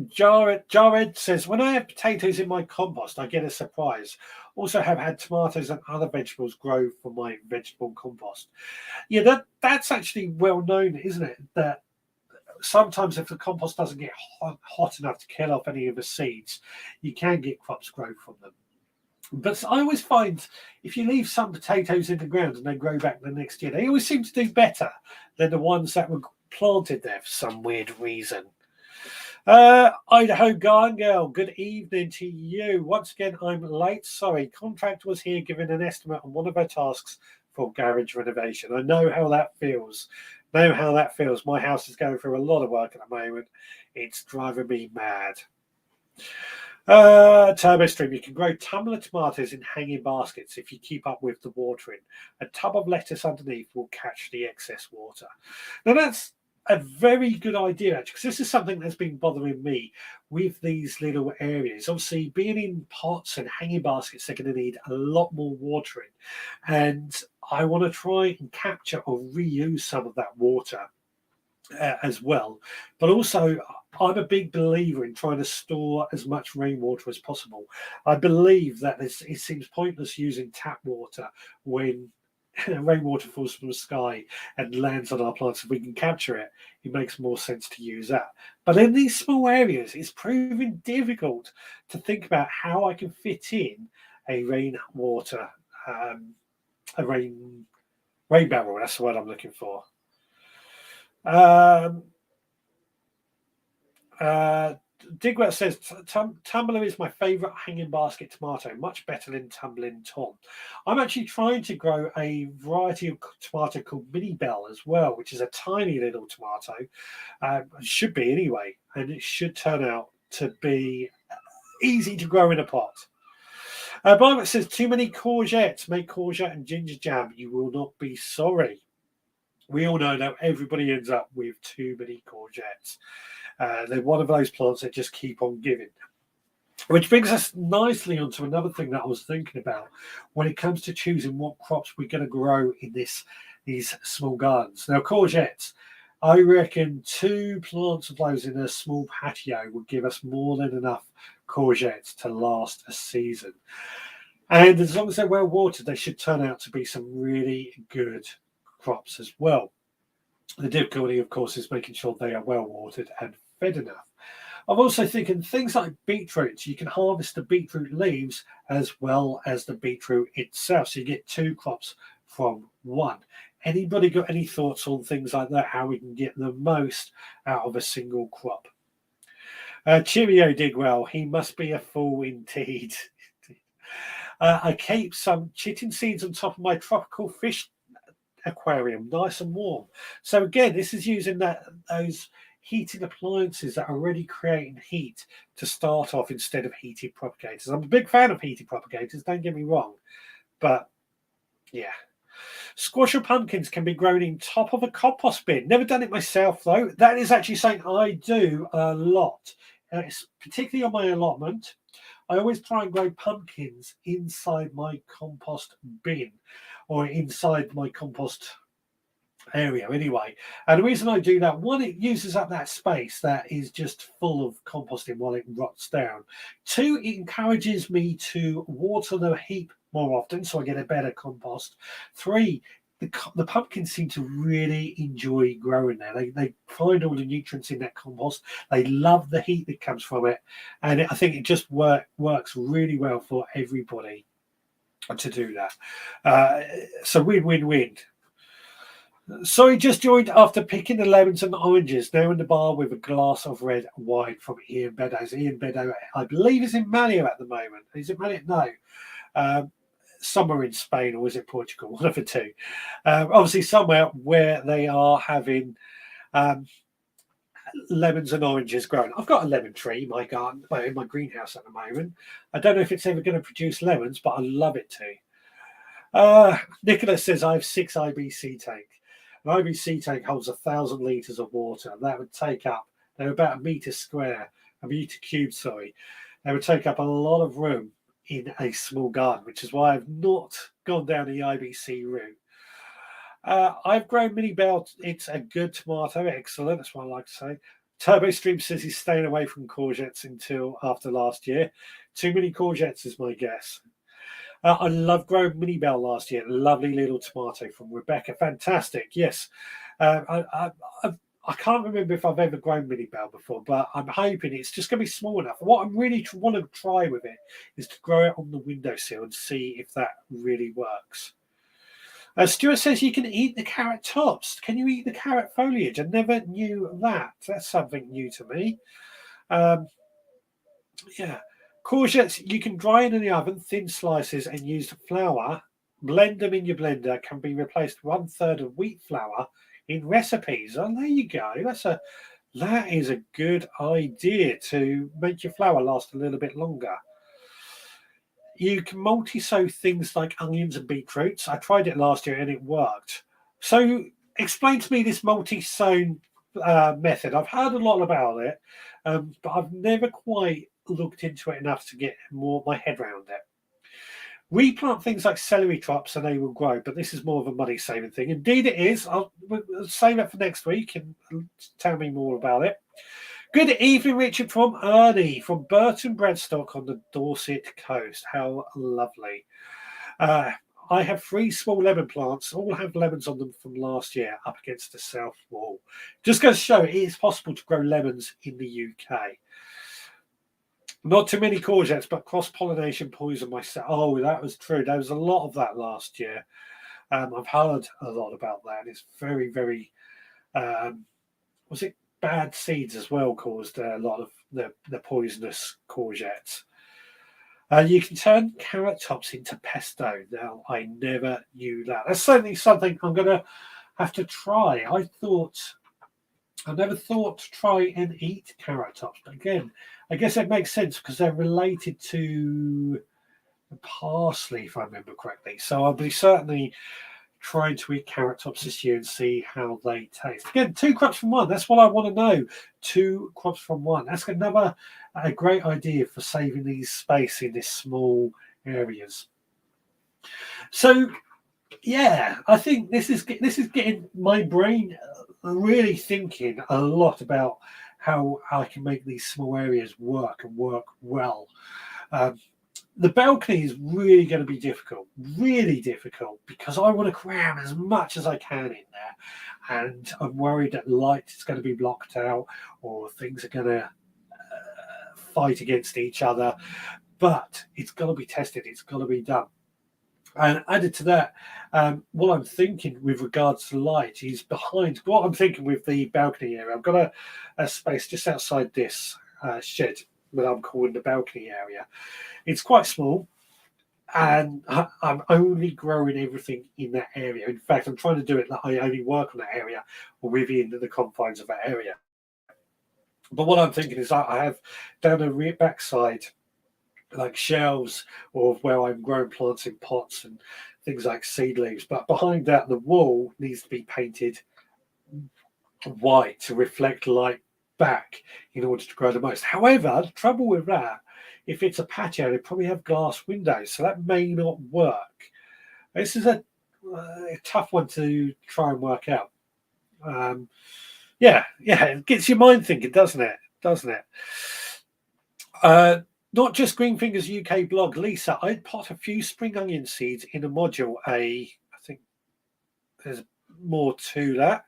A: Jared says, when I have potatoes in my compost, I get a surprise. Also have had tomatoes and other vegetables grow from my vegetable compost. Yeah, that's actually well known, isn't it? That sometimes if the compost doesn't get hot enough to kill off any of the seeds, you can get crops grow from them. But I always find if you leave some potatoes in the ground and they grow back the next year, they always seem to do better than the ones that were planted there for some weird reason. Idaho Garden Girl, good evening to you. Once again, I'm late. Sorry, contractor was here giving an estimate on one of her tasks for garage renovation. I know how that feels. My house is going through a lot of work at the moment. It's driving me mad. TurboStream, you can grow tumbler tomatoes in hanging baskets if you keep up with the watering. A tub of lettuce underneath will catch the excess water. Now that's a very good idea, actually, because this is something that's been bothering me with these little areas. Obviously, being in pots and hanging baskets, they're going to need a lot more watering. And I want to try and capture or reuse some of that water as well. But also, I'm a big believer in trying to store as much rainwater as possible. I believe that it seems pointless using tap water when rainwater falls from the sky and lands on our plants. If we can capture it, it makes more sense to use that. But in these small areas, it's proving difficult to think about how I can fit in a rainwater, a rain barrel. That's the word I'm looking for. Digwell says, Tumbler is my favourite hanging basket tomato, much better than Tumbling Tom. I'm actually trying to grow a variety of tomato called Mini Bell as well, which is a tiny little tomato. It should be anyway, and it should turn out to be easy to grow in a pot. Violet says, too many courgettes. Make courgette and ginger jam. You will not be sorry. We all know that everybody ends up with too many courgettes. They're one of those plants that just keep on giving. Which brings us nicely onto another thing that I was thinking about when it comes to choosing what crops we're going to grow in these small gardens. Now, courgettes, I reckon 2 plants of those in a small patio would give us more than enough courgettes to last a season. And as long as they're well watered, they should turn out to be some really good crops as well. The difficulty, of course, is making sure they are well watered and fed enough. I'm also thinking things like beetroots. You can harvest the beetroot leaves as well as the beetroot itself. So you get two crops from one. Anybody got any thoughts on things like that? How we can get the most out of a single crop? Cheerio did well. He must be a fool indeed. I keep some chitin seeds on top of my tropical fish aquarium, nice and warm. So again, this is using those heating appliances that are already creating heat to start off instead of heated propagators. I'm a big fan of heated propagators, don't get me wrong, but yeah. Squash or pumpkins can be grown in top of a compost bin. Never done it myself though. That is actually something I do a lot. It's particularly on my allotment. I always try and grow pumpkins inside my compost bin or inside my compost area anyway. And the reason I do that, one, it uses up that space that is just full of composting while it rots down. Two, it encourages me to water the heap more often so I get a better compost. Three, the pumpkins seem to really enjoy growing there. They find all the nutrients in that compost. They love the heat that comes from it. And I think it just works really well for everybody to do that. So win-win-win. So he just joined after picking the lemons and the oranges, now in the bar with a glass of red wine from Ian Beddoes. Ian Beddoes, I believe, is in Malio at the moment. Is it Malio? No. Somewhere in Spain, or is it Portugal? One of the two. Obviously, somewhere where they are having lemons and oranges grown. I've got a lemon tree in my garden, in my greenhouse at the moment. I don't know if it's ever going to produce lemons, but I love it to. Nicholas says, I have 6 IBC tanks. An IBC tank holds 1,000 litres of water. That would take up, they're about a metre cube, sorry. They would take up a lot of room in a small garden, which is why I've not gone down the IBC route. I've grown Mini Bell. It's a good tomato. Excellent. That's what I like to say. Turbo Stream says he's staying away from courgettes until after last year. Too many courgettes is my guess. I love growing Mini Bell last year. Lovely little tomato from Rebecca. Fantastic. Yes. I can't remember if I've ever grown Mini Bell before, but I'm hoping it's just going to be small enough. What I really want to try with it is to grow it on the windowsill and see if that really works. Stuart says you can eat the carrot tops. Can you eat the carrot foliage? I never knew that. That's something new to me. Yeah. Courgettes, you can dry in the oven, thin slices, and use flour. Blend them in your blender. Can be replaced 1/3 of wheat flour in recipes. Oh, there you go. That is a good idea to make your flour last a little bit longer. You can multi-sow things like onions and beetroots. I tried it last year and it worked. So explain to me this multi-sown method. I've heard a lot about it, but I've never quite looked into it enough to get my head around it. Replant things like celery tops and they will grow, but this is more of a money saving thing. Indeed it is. I'll save it for next week and tell me more about it. Good evening, Richard, from Ernie, from Burton Bradstock on the Dorset coast. How lovely. I have 3 small lemon plants, all have lemons on them from last year, up against the south wall. Just goes to show it is possible to grow lemons in the UK. Not too many courgettes, but cross-pollination poison myself. Oh, that was true. There was a lot of that last year. I've heard a lot about that. It's very, very... was it bad seeds as well caused a lot of the poisonous courgettes? You can turn carrot tops into pesto. Now, I never knew that. That's certainly something I'm going to have to try. I never thought to try and eat carrot tops. But again, I guess it makes sense because they're related to parsley, if I remember correctly. So I'll be certainly trying to eat carrot tops this year and see how they taste. Again, 2 crops from one. That's what I want to know. 2 crops from one. That's a great idea for saving these space in these small areas. So, yeah, I think this is getting my brain really thinking a lot about how I can make these small areas work and work well. The balcony is really going to be difficult, really difficult, because I want to cram as much as I can in there. And I'm worried that light is going to be blocked out or things are going to fight against each other. But it's got to be tested, it's got to be done. And added to that, what I'm thinking with regards to light is behind what I'm thinking with the balcony area. I've got a space just outside this shed that I'm calling the balcony area. It's quite small, and I'm only growing everything in that area. In fact, I'm trying to do it that I only work on that area within the confines of that area. But what I'm thinking is I have down the rear backside like shelves or where I'm growing plants in pots and things like seed leaves. But behind that, the wall needs to be painted white to reflect light back in order to grow the most. However, the trouble with that, if it's a patio, they probably have glass windows, so that may not work. This is a tough one to try and work out. Yeah, it gets your mind thinking, doesn't it? Not just Green Fingers UK blog, Lisa. I'd pot a few spring onion seeds in a module. I think there's more to that.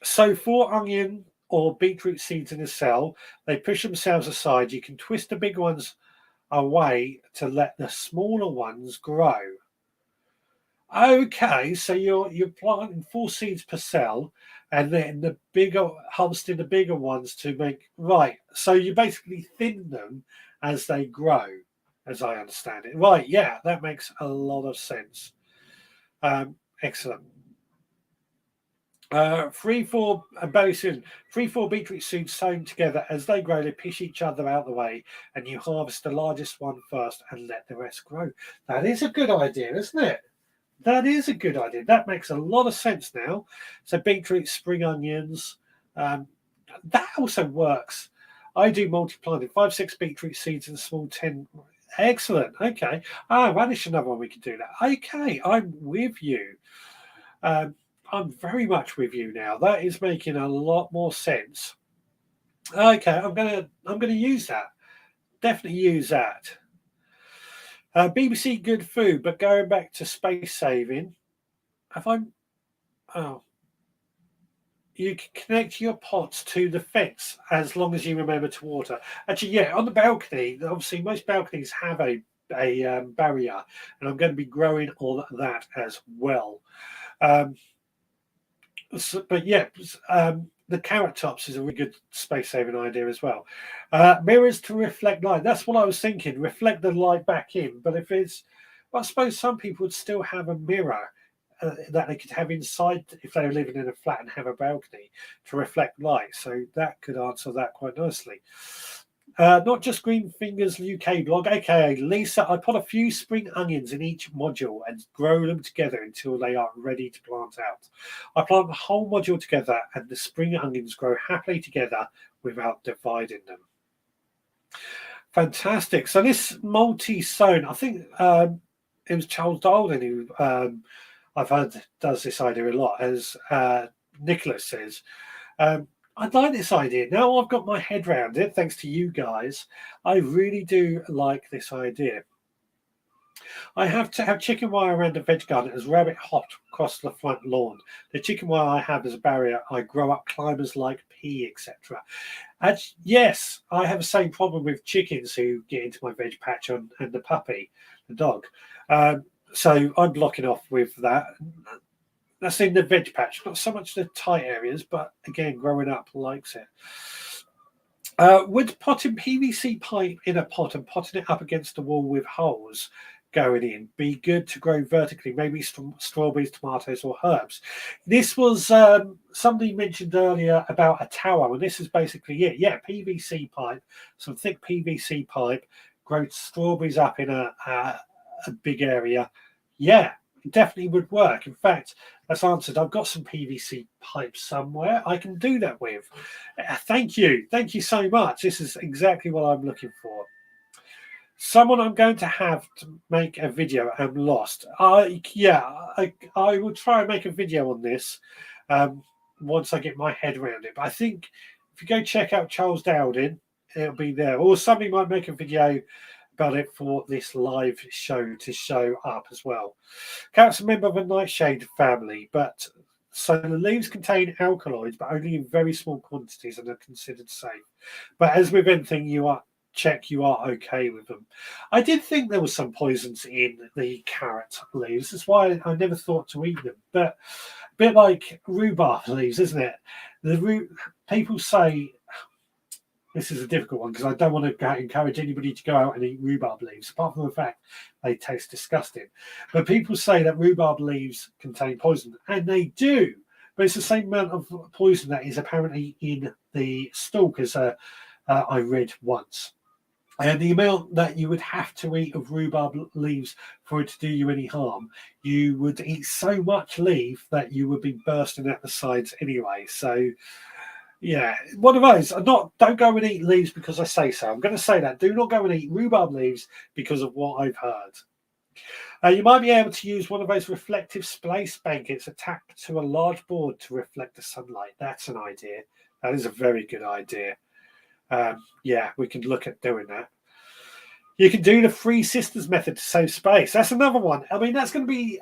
A: So 4 onion or beetroot seeds in a cell, they push themselves aside. You can twist the big ones away to let the smaller ones grow. Okay, so you're planting 4 seeds per cell, and then the bigger harvesting the bigger ones to make right. So you basically thin them as they grow, as I understand it. Right, yeah, that makes a lot of sense. Excellent. 3-4 and very soon 3-4 beetroot seeds sown together. As they grow, they push each other out the way, and you harvest the largest one first and let the rest grow. That is a good idea, isn't it? That is a good idea. That makes a lot of sense now. So beetroot, spring onions, that also works. I do multi-planting, 5-6 beetroot seeds in a small tin. Excellent. Okay. Radish, another one we could do that. Okay, I'm with you. I'm very much with you now. That is making a lot more sense. Okay, I'm gonna use that. Definitely use that. BBC Good Food, but going back to space saving, have I? Oh, you can connect your pots to the fence as long as you remember to water. Actually, yeah, on the balcony, obviously most balconies have a barrier, and I'm going to be growing on that as well. But yeah, the carrot tops is a really good space saving idea as well. Mirrors to reflect light. That's what I was thinking. Reflect the light back in. But if it's, well, I suppose some people would still have a mirror that they could have inside if they were living in a flat and have a balcony to reflect light. So that could answer that quite nicely. Not just Green Fingers UK blog, aka Lisa. I put a few spring onions in each module and grow them together until they are ready to plant out. I plant the whole module together, and the spring onions grow happily together without dividing them. Fantastic. So this multi-sown, I think it was Charles Darwin who I've heard does this idea a lot, as Nicholas says. I like this idea. Now I've got my head around it, thanks to you guys. I really do like this idea. I have to have chicken wire around the veg garden as rabbit hopped across the front lawn. The chicken wire I have as a barrier. I grow up climbers like pea, etc. And yes, I have the same problem with chickens who get into my veg patch and the puppy, the dog. So I'm blocking off with that. That's in the veg patch, not so much the tight areas, but again, growing up likes it. Would potting PVC pipe in a pot and potting it up against the wall with holes going in be good to grow vertically? Maybe strawberries, tomatoes, or herbs. This was somebody mentioned earlier about a tower, and this is basically it. Yeah, PVC pipe, some thick PVC pipe, grow strawberries up in a big area. Yeah, it definitely would work. In fact, that's answered. I've got some PVC pipes somewhere I can do that with. Thank you so much. This is exactly what I'm looking for. Someone I'm going to have to make a video. I'm lost. I will try and make a video on this once I get my head around it. But I think if you go check out Charles Dowding, it'll be there. Or somebody might make a video about it for this live show to show up as well. Carrot's a member of a nightshade family, but so the leaves contain alkaloids, but only in very small quantities and are considered safe. But as with anything, you are okay with them. I did think there was some poisons in the carrot leaves. That's why I never thought to eat them. But a bit like rhubarb leaves, isn't it? People say this is a difficult one because I don't want to encourage anybody to go out and eat rhubarb leaves, apart from the fact they taste disgusting. But people say that rhubarb leaves contain poison, and they do. But it's the same amount of poison that is apparently in the stalk as I read once. And the amount that you would have to eat of rhubarb leaves for it to do you any harm, you would eat so much leaf that you would be bursting at the sides anyway. So, yeah, one of those. Don't go and eat leaves because I say so. I'm going to say that. Do not go and eat rhubarb leaves because of what I've heard. You might be able to use one of those reflective space blankets attached to a large board to reflect the sunlight. That's an idea. That is a very good idea. Yeah, we can look at doing that. You can do the Three Sisters method to save space. That's another one. I mean, that's going to be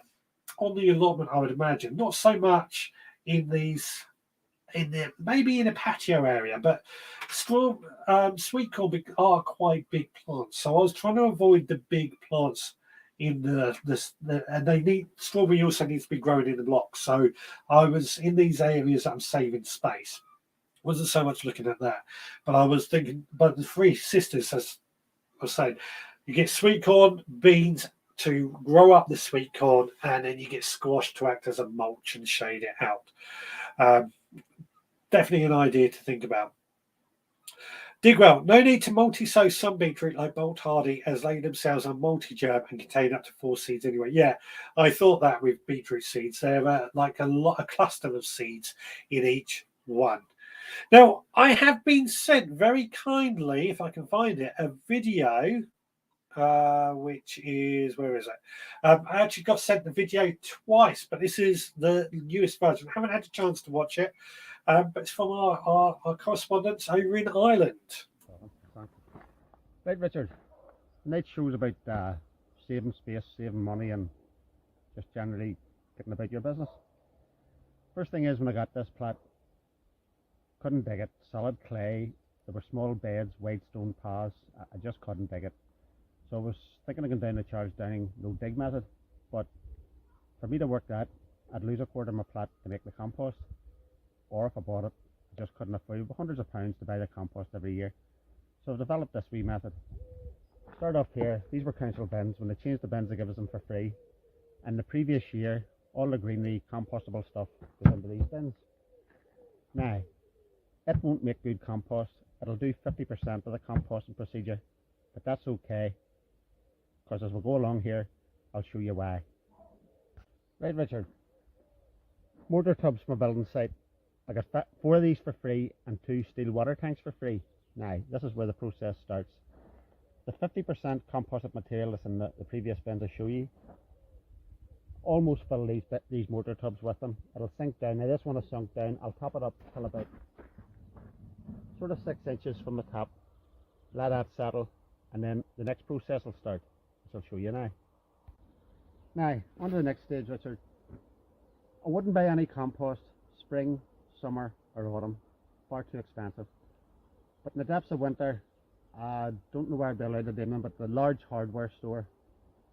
A: on the allotment, I would imagine. Not so much in maybe in a patio area, but sweet corn are quite big plants. So I was trying to avoid the big plants in and they need strawberry also needs to be grown in the blocks. So I was in these areas that I'm saving space. Wasn't so much looking at that, but I was thinking. But the Three Sisters, as I was saying, you get sweet corn, beans to grow up the sweet corn, and then you get squash to act as a mulch and shade it out. Definitely an idea to think about. Digwell, no need to multi-sow some beetroot like Bolt Hardy, as they themselves are multi-germ and contain up to 4 seeds anyway. Yeah, I thought that with beetroot seeds. They're like a cluster of seeds in each one. Now, I have been sent very kindly, if I can find it, a video, which is, where is it? I actually got sent the video twice, but this is the newest version. I haven't had a chance to watch it, but it's from our correspondents over in Ireland.
B: Right, Richard. Tonight's show's about saving space, saving money, and just generally getting about your business. First thing is, when I got this plat, couldn't dig it. Solid clay. There were small beds, white stone paths. I just couldn't dig it. So I was thinking of going down the Charles Downing no dig method, but for me to work that, I'd lose a quarter of my plat to make the compost, or if I bought it, I just couldn't afford hundreds of pounds to buy the compost every year. So I've developed this wee method. Start off here. These were council bins. When they changed the bins, they give us them for free. And the previous year, all the greenery, compostable stuff goes into these bins. Now, it won't make good compost. It'll do 50% of the composting procedure, but that's okay, because as we go along here, I'll show you why. Right, Richard. Mortar tubs from a building site. I got 4 of these for free and 2 steel water tanks for free. Now, this is where the process starts. The 50% composted material that's in the previous bins I show you, almost fill these mortar tubs with them. It'll sink down. Now this one is sunk down. I'll top it up till about sort of 6 inches from the top. Let that settle, and then the next process will start, which I'll show you now. Now, on to the next stage, Richard. I wouldn't buy any compost spring, summer or autumn. Far too expensive. But in the depths of winter, I don't know where I'd be allowed to do them, but the large hardware store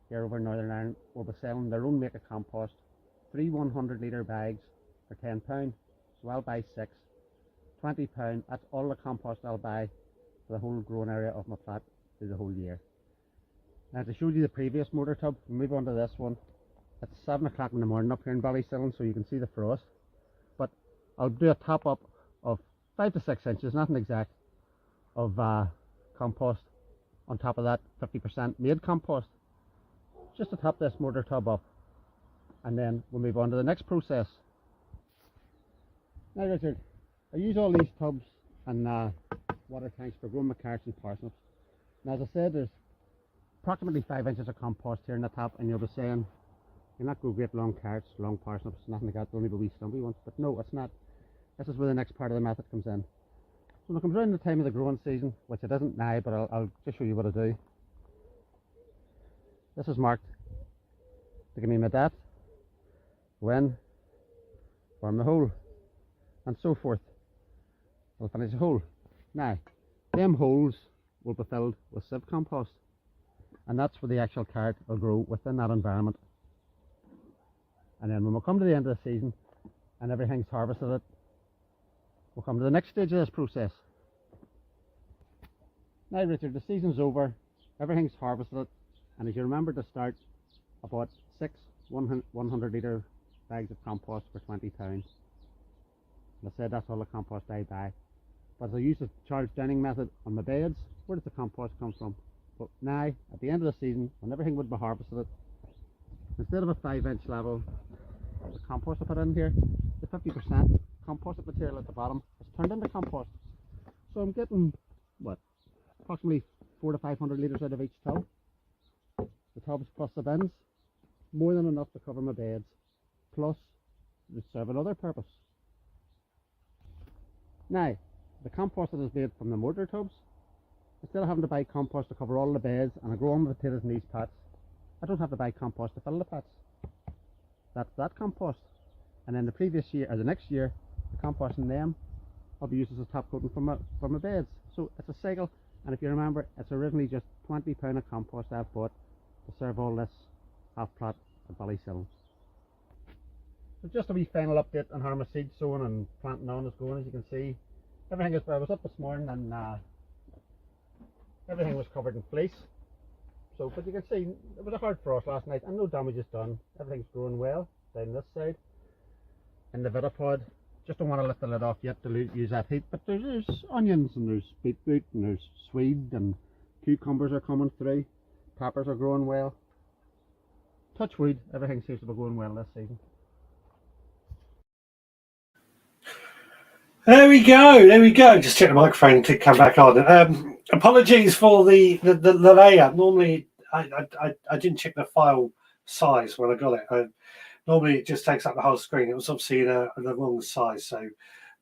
B: here over in Northern Ireland will be selling their own make of compost. 3 100-litre bags for £10. So I'll buy 6. £20, that's all the compost I'll buy for the whole growing area of my flat through the whole year. Now, to show you the previous mortar tub, we'll move on to this one. It's 7 o'clock in the morning up here in Ballystilling, so you can see the frost. But I'll do a top up of 5 to 6 inches, nothing exact, of compost. On top of that, 50% made compost, just to top this mortar tub up. And then we'll move on to the next process. Now, Richard, I use all these tubs and water tanks for growing my carrots and parsnips. Now, as I said, there's approximately 5 inches of compost here in the top, and you'll be saying, you're not grow great long carrots, long parsnips, nothing like that, only the wee stumpy ones. But no, it's not. This is where the next part of the method comes in. So when it comes around the time of the growing season, which it isn't now, but I'll just show you what I do. This is marked to give me my depth, when, form the hole, and so forth. I'll finish the hole. Now, them holes will be filled with sieve compost, and that's where the actual carrot will grow within that environment. And then when we come to the end of the season and everything's harvested, we'll come to the next stage of this process. Now, Richard, the season's over, everything's harvested, and as you remember to start, I bought 6 100 litre bags of compost for £20. And I said that's all the compost I buy. But as I use the charge downing method on my beds, where does the compost come from? But now, at the end of the season, when everything would be harvested, instead of a 5-inch level, the compost I put in here, the 50% composted material at the bottom is turned into compost. So I'm getting, what, approximately 400 to 500 litres out of each tub. The tubs plus the bins, more than enough to cover my beds, plus to serve another purpose. Now, the compost that is made from the mortar tubs, instead of having to buy compost to cover all the beds and I grow on the potatoes in these pots, I don't have to buy compost to fill the pots. That's that compost. And then the previous year, or the next year, the compost in them I'll be used as a top coating for my beds. So it's a cycle, and if you remember, it's originally just £20 of compost I've bought to serve all this half plot at Ballysillen. So just a wee final update on how my seed sowing and planting on is going. As you can see, everything is, I was up this morning and everything was covered in fleece. So, but you can see, it was a hard frost last night and no damage is done. Everything's growing well down this side. In the Vitapod, just don't want to lift the lid off yet to use that heat, but there's onions and there's beetroot and there's swede and cucumbers are coming through. Peppers are growing well. Touch wood, everything seems to be going well this season.
A: There we go. Just check the microphone to come back on. Apologies for the layout. Normally, I didn't check the file size when I got it. Normally, it just takes up the whole screen. It was obviously in the wrong size, so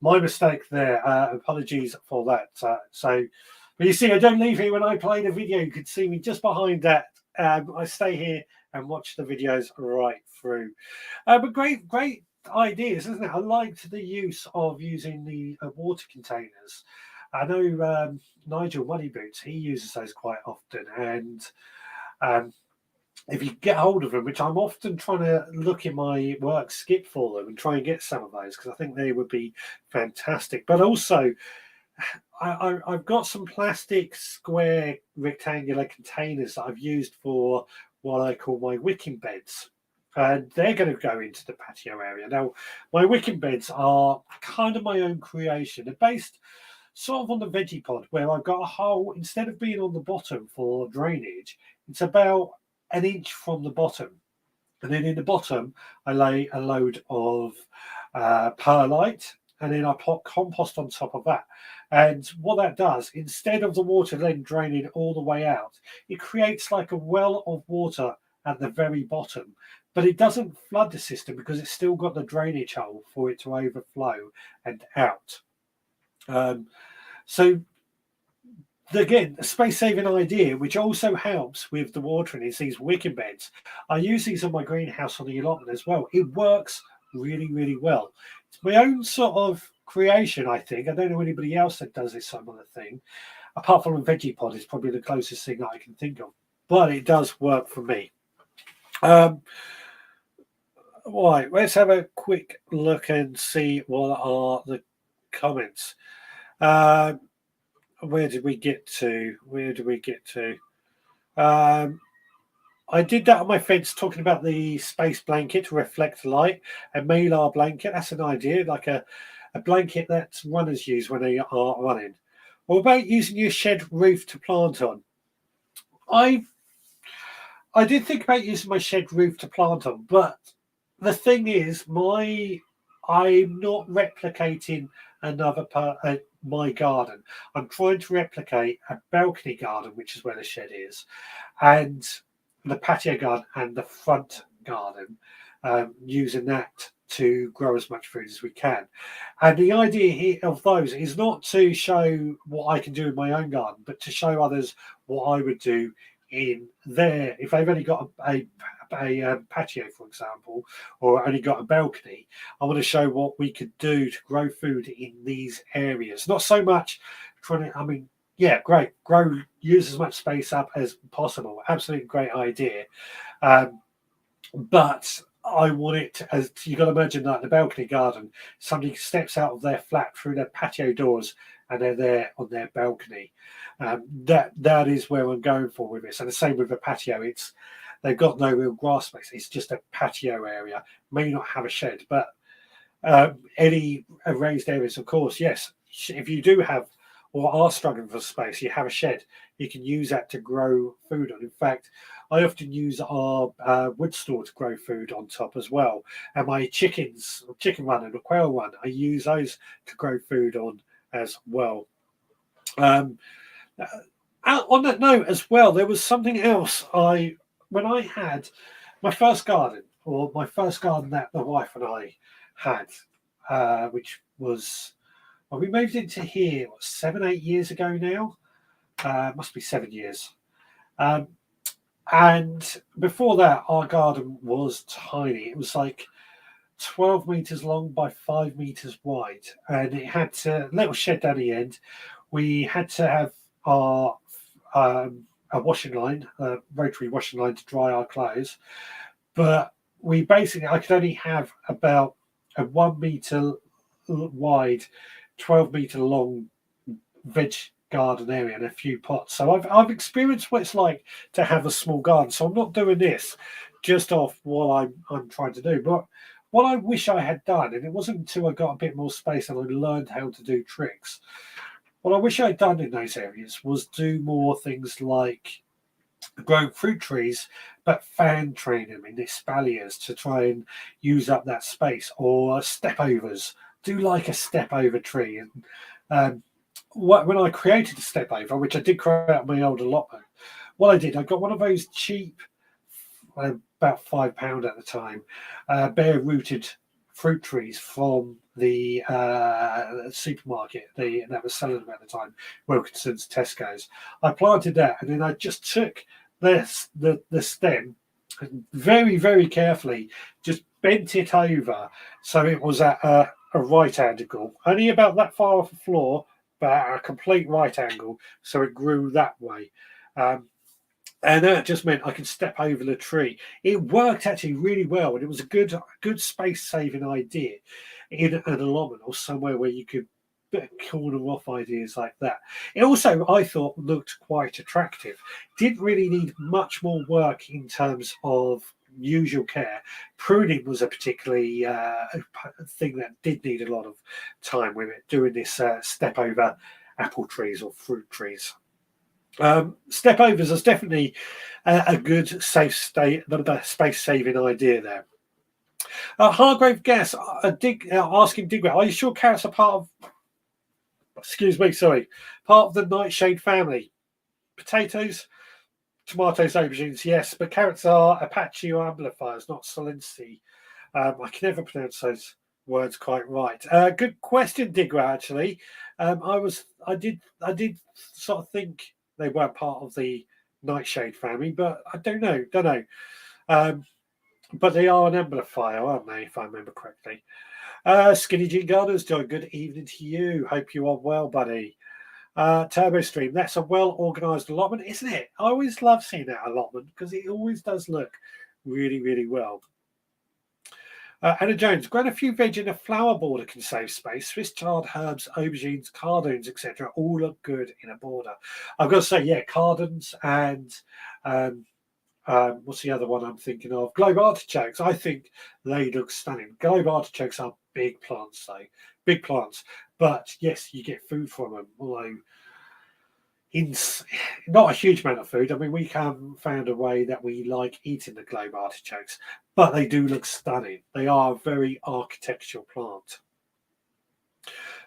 A: my mistake there. Apologies for that. But you see, I don't leave here when I play the video. You could see me just behind that. I stay here and watch the videos right through. But great ideas, isn't it? I liked the use of using the water containers. I know Nigel Muddy Boots, he uses those quite often, and if you get hold of them, which I'm often trying to look in my work skip for them and try and get some of those because I think they would be fantastic. But also, I've got some plastic square rectangular containers that I've used for what I call my wicking beds. And they're going to go into the patio area. Now, my wicking beds are kind of my own creation. They're based sort of on the veggie pod, where I've got a hole, instead of being on the bottom for drainage, it's about an inch from the bottom. And then in the bottom, I lay a load of perlite, and then I put compost on top of that. And what that does, instead of the water then draining all the way out, it creates like a well of water at the very bottom. But it doesn't flood the system because it's still got the drainage hole for it to overflow and out. So again, a space-saving idea, which also helps with the watering, is these wicking beds. I use these on my greenhouse on the allotment as well. It works really, really well. It's my own sort of creation, I think. I don't know anybody else that does this sort of thing. Apart from a veggie pod, it's probably the closest thing that I can think of. But it does work for me. Right, let's have a quick look and see what are the comments. Where did we get to? I did that on my fence, talking about the space blanket to reflect light, a Mylar blanket. That's an idea, like a blanket that runners use when they are running. What about using your shed roof to plant on? I did think about using my shed roof to plant on, but the thing is, I'm not replicating my garden. I'm trying to replicate a balcony garden, which is where the shed is, and the patio garden and the front garden, using that to grow as much food as we can. And the idea here of those is not to show what I can do in my own garden, but to show others what I would do in there. If they've only got a patio, for example, or only got a balcony, I want to show what we could do to grow food in these areas. Not so much trying to, I mean, yeah, great, use as much space up as possible. Absolutely great idea. But I want it to, as you got to imagine, like the balcony garden, somebody steps out of their flat through their patio doors and they're there on their balcony. That is where I'm going for with this. And the same with the patio. They've got no real grass space. It's just a patio area. May not have a shed, but any raised areas, of course, yes. If you do have or are struggling for space, you have a shed, you can use that to grow food on. In fact, I often use our wood store to grow food on top as well. And my chicken run and the quail run, I use those to grow food on as well. On that note as well, there was something else. When I had my first garden, or my first garden that my wife and I had, which was, well, we moved into here 7-8 years ago now. Must be 7 years. And before that, our garden was tiny. It was like 12 meters long by 5 meters wide, and it had a little shed down the end. We had to have our a washing line, a rotary washing line to dry our clothes. But I could only have about a 1 meter wide, 12 meter long veg garden area and a few pots. So I've experienced what it's like to have a small garden. So I'm not doing this just off what I'm trying to do. But what I wish I had done, and it wasn't until I got a bit more space and I learned how to do tricks, what I wish I had done in those areas was do more things like growing fruit trees, but fan train them in espaliers to try and use up that space, or step overs. Do like a step over tree. And when I created a step over, which I did create out my old allotment, what I did, I got one of those cheap, about £5 at the time, bare rooted fruit trees from the supermarket that was selling them at the time, Wilkinson's, Tesco's. I planted that, and then I just took the stem and very, very carefully just bent it over so it was at a right angle, only about that far off the floor, but at a complete right angle, so it grew that way. And that just meant I could step over the tree. It worked actually really well, and it was a good space-saving idea in an allotment or somewhere where you could corner off ideas like that. It also, I thought, looked quite attractive. Didn't really need much more work in terms of usual care. Pruning was a particularly thing that did need a lot of time with it, doing this step over apple trees or fruit trees. Step overs is definitely a good safe space saving idea there. Hargrave Gas asking Digwell, are you sure carrots are part of the nightshade family? Potatoes, tomatoes, aubergines, yes, but carrots are Apache or amplifiers, not Solensi. I can never pronounce those words quite right. Good question, Digwell. Actually, I did sort of think they weren't part of the nightshade family, but I don't know. But they are an amplifier, aren't they? If I remember correctly. Skinny Jean Gardens, Joe. Good evening to you. Hope you are well, buddy. Turbo Stream, that's a well-organised allotment, isn't it? I always love seeing that allotment because it always does look really, really well. Anna Jones, growing a few veg in a flower border can save space. Swiss chard, herbs, aubergines, cardoons, etc. all look good in a border. I've got to say, yeah, cardoons and what's the other one I'm thinking of? Globe artichokes. I think they look stunning. Globe artichokes are big plants, though. Big plants. But yes, you get food from them, although not a huge amount of food. I mean, we haven't found a way that we like eating the globe artichokes, but they do look stunning. They are a very architectural plant.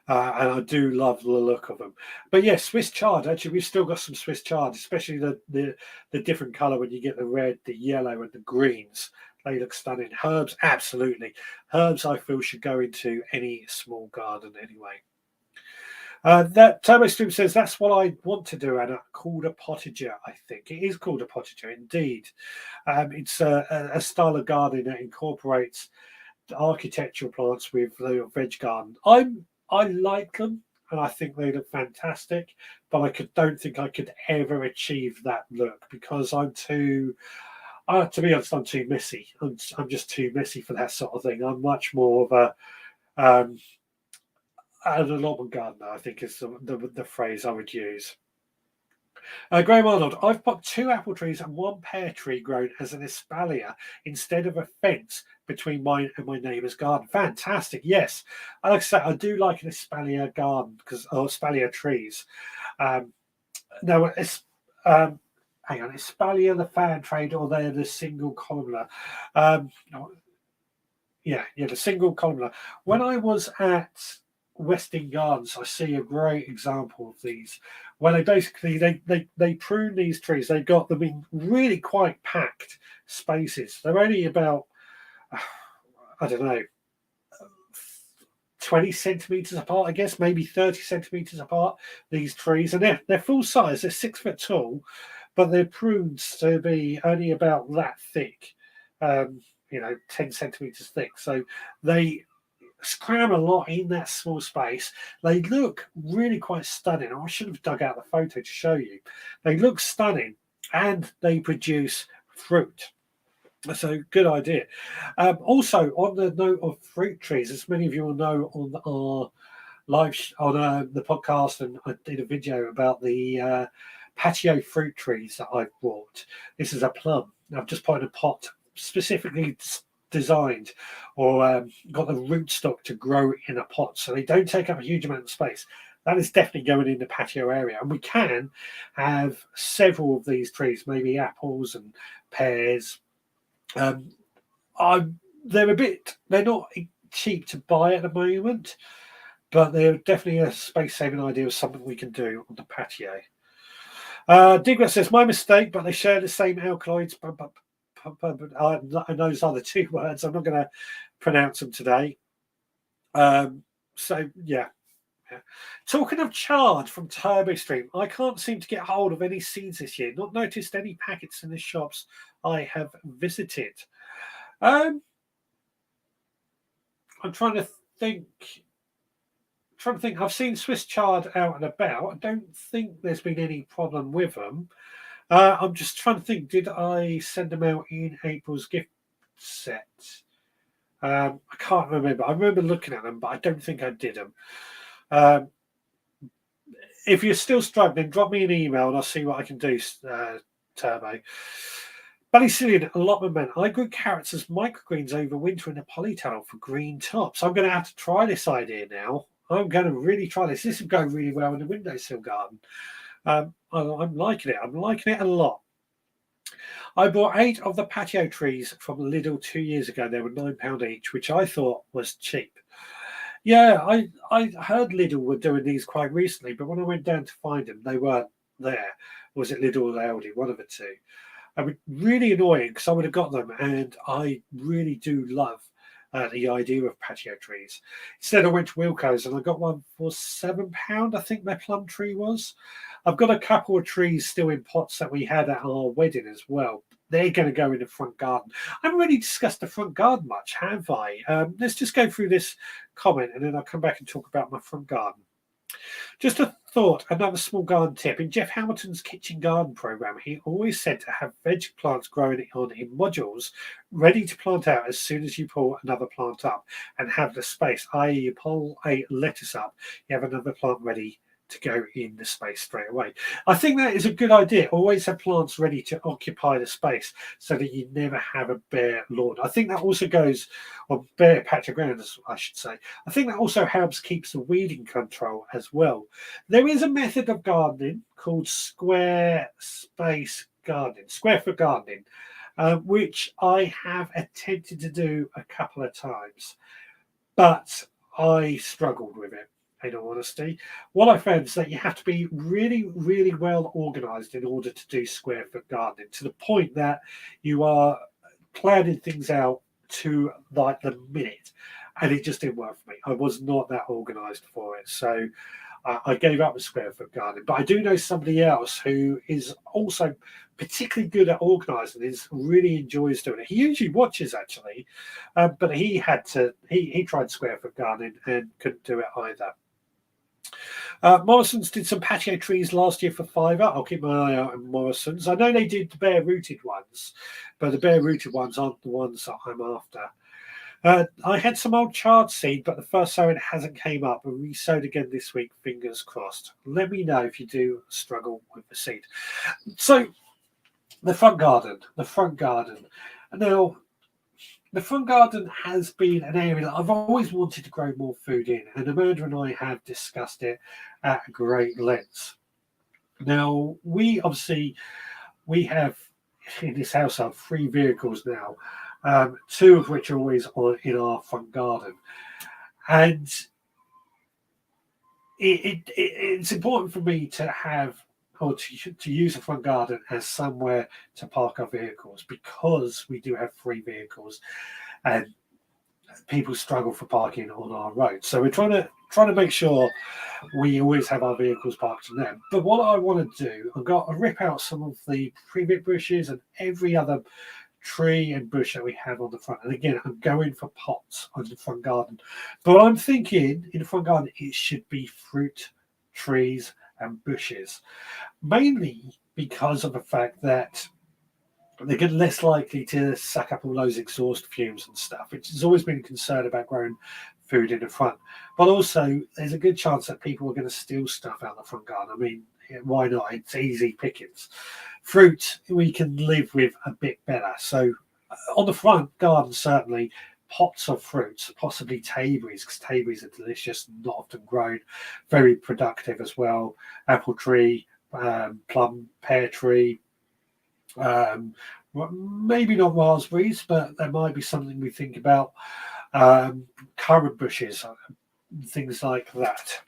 A: And I do love the look of them. But yes, Swiss chard. Actually, we've still got some Swiss chard, especially the different colour when you get the red, the yellow, and the greens. They look stunning. Herbs, absolutely. Herbs, I feel, should go into any small garden anyway. That Turbo Stream says that's what I want to do, Anna. Called a potager, I think it is called a potager indeed. It's a style of gardening that incorporates architectural plants with the veg garden. I like them and I think they look fantastic, but don't think I could ever achieve that look because I'm too. To be honest, I'm too messy. I'm just too messy for that sort of thing. I'm much more of um, an allotment gardener, I think is the phrase I would use. Graham Arnold, I've put 2 apple trees and 1 pear tree grown as an espalier instead of a fence between mine and my neighbour's garden. Fantastic, yes. Like I say, I do like an espalier garden or espalier trees. No, it's hang on, espalier the fan trade or they're the single columnar. The single columnar. When I was at Westing Gardens, I see a great example of these, where they basically they prune these trees. They got them in really quite packed spaces. They're only about I don't know 20 centimeters apart, I guess, maybe 30 centimeters apart. These trees, and they're full size. They're 6 foot tall, but they're pruned to be only about that thick. 10 centimeters thick. So they cram a lot in that small space. They look really quite stunning. I should have dug out the photo to show you. They look stunning and they produce fruit. So good idea. Also, on the note of fruit trees, as many of you will know on our the podcast, and I did a video about the patio fruit trees that I've bought. This is a plum. I've just put in a pot specifically designed or got the rootstock to grow in a pot, so they don't take up a huge amount of space. That is definitely going in the patio area, and we can have several of these trees, maybe apples and pears. They're not cheap to buy at the moment, but they're definitely a space-saving idea of something we can do on the patio. Digger says, my mistake, but they share the same alkaloids. And those are the 2 words. I'm not going to pronounce them today. Yeah. Talking of chard from Turbo Stream, I can't seem to get hold of any seeds this year. Not noticed any packets in the shops I have visited. I'm trying to think. I've seen Swiss chard out and about. I don't think there's been any problem with them. I'm just trying to think. Did I send them out in April's gift set? I can't remember. I remember looking at them, but I don't think I did them. If you're still struggling, drop me an email and I'll see what I can do, Turbo. Ballycillion, allotment man. I grew carrots as microgreens over winter in a polytunnel for green tops. I'm going to have to try this idea now. I'm going to really try this. This will go really well in the windowsill garden. I'm liking it. I'm liking it a lot. I bought 8 of the patio trees from Lidl 2 years ago. They were £9 each, which I thought was cheap. Yeah, I heard Lidl were doing these quite recently, but when I went down to find them, they weren't there. Was it Lidl or Aldi? One of the two. I mean, really annoying because I would have got them, and I really do love the idea of patio trees. Instead, I went to Wilko's and I got one for £7, I think my plum tree was. I've got a couple of trees still in pots that we had at our wedding as well. They're going to go in the front garden. I haven't really discussed the front garden much, have I? Let's just go through this comment and then I'll come back and talk about my front garden. Just a thought, another small garden tip. In Jeff Hamilton's kitchen garden program, he always said to have veg plants growing on in modules ready to plant out as soon as you pull another plant up and have the space, i.e. you pull a lettuce up, you have another plant ready to go in the space straight away. I think that is a good idea. Always have plants ready to occupy the space so that you never have a bare lawn. I think that also goes, or bare patch of ground, I should say. I think that also helps keeps the weeding control as well. There is a method of gardening called square foot gardening, which I have attempted to do a couple of times, but I struggled with it. In all honesty, what I found is that you have to be really, really well organised in order to do square foot gardening, to the point that you are planning things out to like the minute, and it just didn't work for me. I was not that organised for it, so I gave up a square foot garden. But I do know somebody else who is also particularly good at organising. Is really enjoys doing it. He usually watches actually, but he had to. He tried square foot gardening and couldn't do it either. Morrison's did some patio trees last year for fiver. I'll keep my eye out on Morrison's. I know they did the bare rooted ones, but the bare rooted ones aren't the ones that I'm after. I had some old chard seed, but the first sowing hasn't came up. And we sowed again this week, fingers crossed. Let me know if you do struggle with the seed. So, the front garden. Now, the front garden has been an area that I've always wanted to grow more food in, and Amanda and I have discussed it at great length. Now, we have in this household 3 vehicles now. 2 of which are always in our front garden, and it's important for me to have or to use the front garden as somewhere to park our vehicles, because we do have 3 vehicles, and people struggle for parking on our road. So we're trying to make sure we always have our vehicles parked in them. But what I want to do, I've got to rip out some of the privet bushes and every other tree and bush that we have on the front. And again, I'm going for pots on the front garden. But I'm thinking in the front garden, it should be fruit trees and bushes, mainly because of the fact that they get less likely to suck up all those exhaust fumes and stuff, which has always been a concern about growing food in the front. But also, there's a good chance that people are going to steal stuff out of the front garden. I mean, why not? It's easy pickings. Fruit, we can live with a bit better. So on the front garden, certainly, pots of fruits, possibly tayberries, because tayberries are delicious, not often grown, very productive as well. Apple tree, plum, pear tree, maybe not raspberries, but there might be something we think about. Currant bushes, things like that.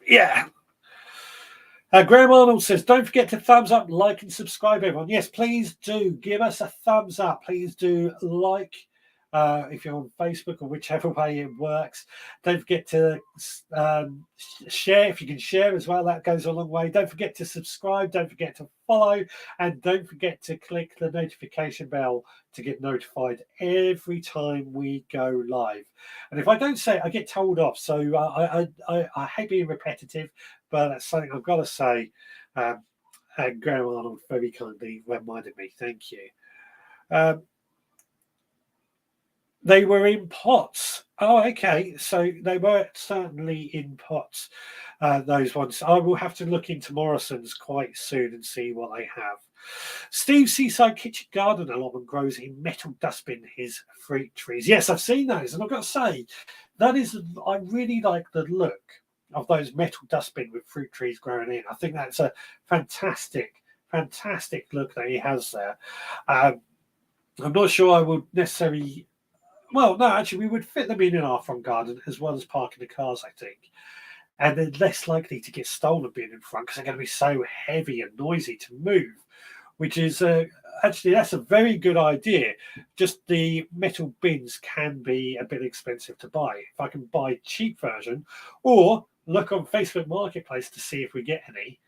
A: Yeah. Graham Arnold says, don't forget to thumbs up, like, and subscribe, everyone. Yes, please do. Give us a thumbs up. Please do like if you're on Facebook or whichever way it works. Don't forget to share. If you can share as well, that goes a long way. Don't forget to subscribe. Don't forget to follow. And don't forget to click the notification bell to get notified every time we go live. And if I don't say it, I get told off. So I hate being repetitive, but that's something I've got to say. And Graham Arnold very kindly reminded me. Thank you. They were in pots. Oh, okay. So they were certainly in pots, those ones. I will have to look into Morrison's quite soon and see what they have. Steve's Seaside Kitchen Garden allotment grows in metal dustbin his fruit trees. Yes, I've seen those, and I've got to say, I really like the look of those metal dustbin with fruit trees growing in. I think that's a fantastic look that he has there. I'm not sure I would necessarily. Well, no, actually, we would fit them in our front garden as well as parking the cars, I think. And they're less likely to get stolen being in front because they're going to be so heavy and noisy to move, which is actually, that's a very good idea. Just the metal bins can be a bit expensive to buy. If I can buy a cheap version or look on Facebook Marketplace to see if we get any,